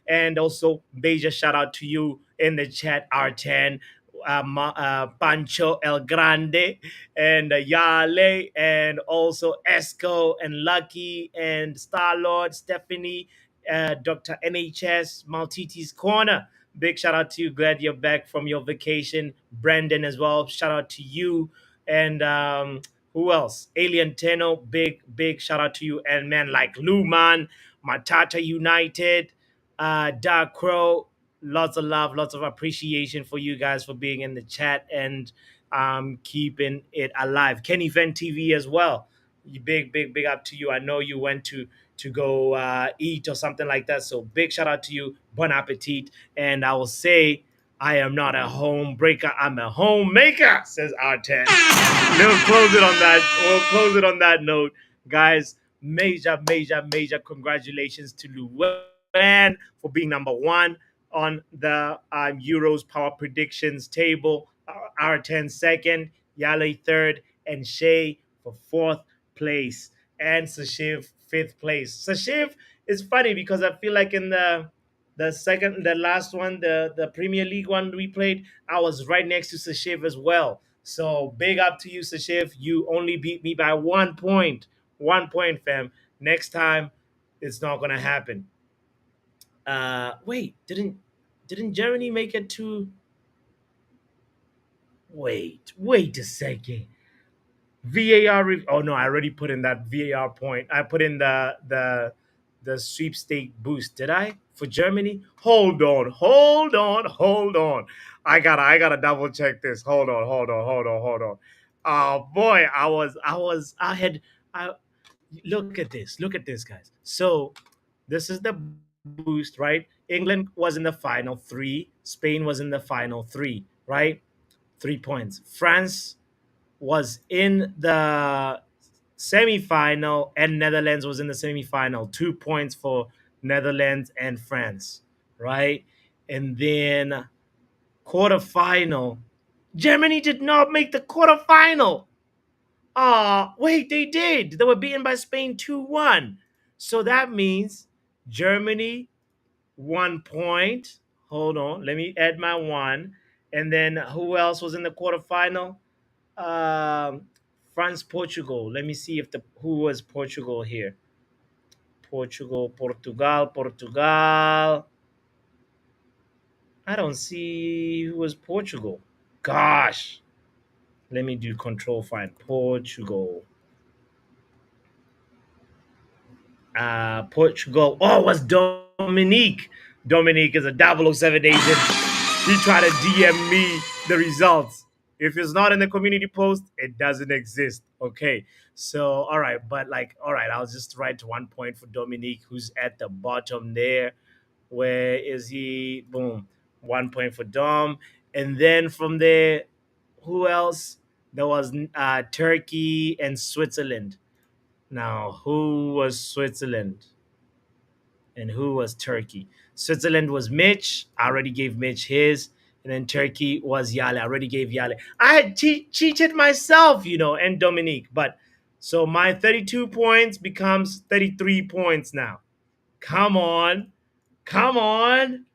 And also, major shout out to you in the chat, R10, Pancho El Grande, and Yale, and also Esco, and Lucky, and Star Lord, Stephanie, Dr. NHS, Maltiti's Corner. Big shout out to you. Glad you're back from your vacation. Brandon as well. Shout out to you. And who else? Alien Tenno. Big shout out to you. And man, like Luman, Matata United, Dark Crow. Lots of love, lots of appreciation for you guys for being in the chat and keeping it alive. Kenny Ven TV as well. Big up to you. I know you went to go eat or something like that. So big shout out to you. Bon appetit. And I will say, I am not a home breaker. I'm a homemaker, says R10. We'll close it on that. We'll close it on that note. Guys, major congratulations to Luan for being number one on the Euros power predictions table. R10 second, Yale third, and Shay for fourth place, and Sashiv fifth place. Sashiv is funny because I feel like in the last one, the Premier League one we played, I was right next to Sashiv as well. So big up to you, Sashiv. You only beat me by 1 point. 1 point, fam. Next time, it's not gonna happen. Wait, didn't Germany make it to? Wait a second. VAR. Oh no, I already put in that VAR point. I put in the sweepstake boost. Did I for Germany? Hold on. I gotta double check this. Hold on. Oh boy, I had. I look at this. Look at this, guys. So this is the boost, right? England was in the final three. Spain was in the final three, right? 3 points. France was in the semi-final and Netherlands was in the semi-final. 2 points for Netherlands and France, right? And then quarterfinal, Germany did not make the quarterfinal. Wait, they did. They were beaten by Spain 2-1. So that means Germany 1 point. Hold on, let me add my one. And then who else was in the quarterfinal? Um, France, Portugal. Let me see if the who was Portugal here. Portugal. I don't see who was Portugal. Gosh, let me do control find Portugal. Portugal. Oh, it was Dominique. Dominique is a 007 agent. He tried to DM me the results. If it's not in the community post, it doesn't exist. Okay. So, all right. But, like, all right, I'll just write 1 point for Dominique, who's at the bottom there. Where is he? Boom. 1 point for Dom. And then from there, who else? There was Turkey and Switzerland. Now, who was Switzerland and who was Turkey? Switzerland was Mitch. I already gave Mitch his. And then Turkey was Yale. I already gave Yale. I had cheated myself, and Dominique. But so my 32 points becomes 33 points now. Come on. Come on.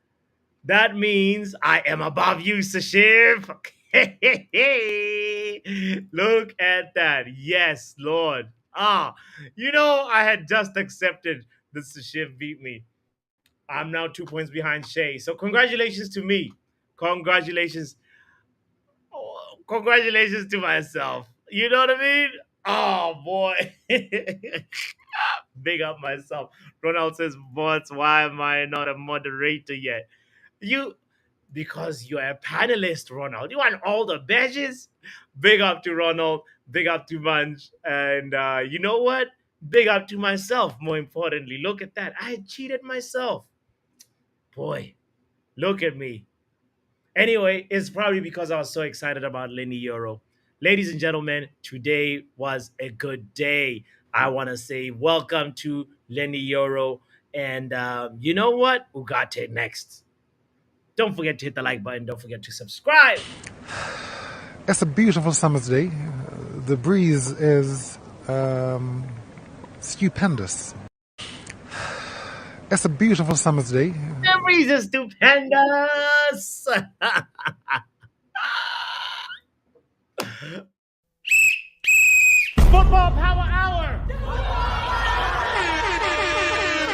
That means I am above you, Sashif. Look at that. Yes, Lord. I had just accepted that Sashif beat me. I'm now 2 points behind Shay. So congratulations to me. Congratulations. Congratulations to myself. You know what I mean? Oh boy. Big up myself. Ronald says, "Bots, why am I not a moderator yet?" You Because you're a panelist, Ronald. You want all the badges? Big up to Ronald. Big up to Munch. And you know what? Big up to myself, more importantly. Look at that. I cheated myself. Boy, look at me. Anyway, it's probably because I was so excited about Leny Yoro. Ladies and gentlemen, today was a good day. I want to say welcome to Leny Yoro. And you know what? Ugate next. Don't forget to hit the like button. Don't forget to subscribe. It's a beautiful summer's day. The breeze is stupendous. It's a beautiful summer's day. The breeze is stupendous.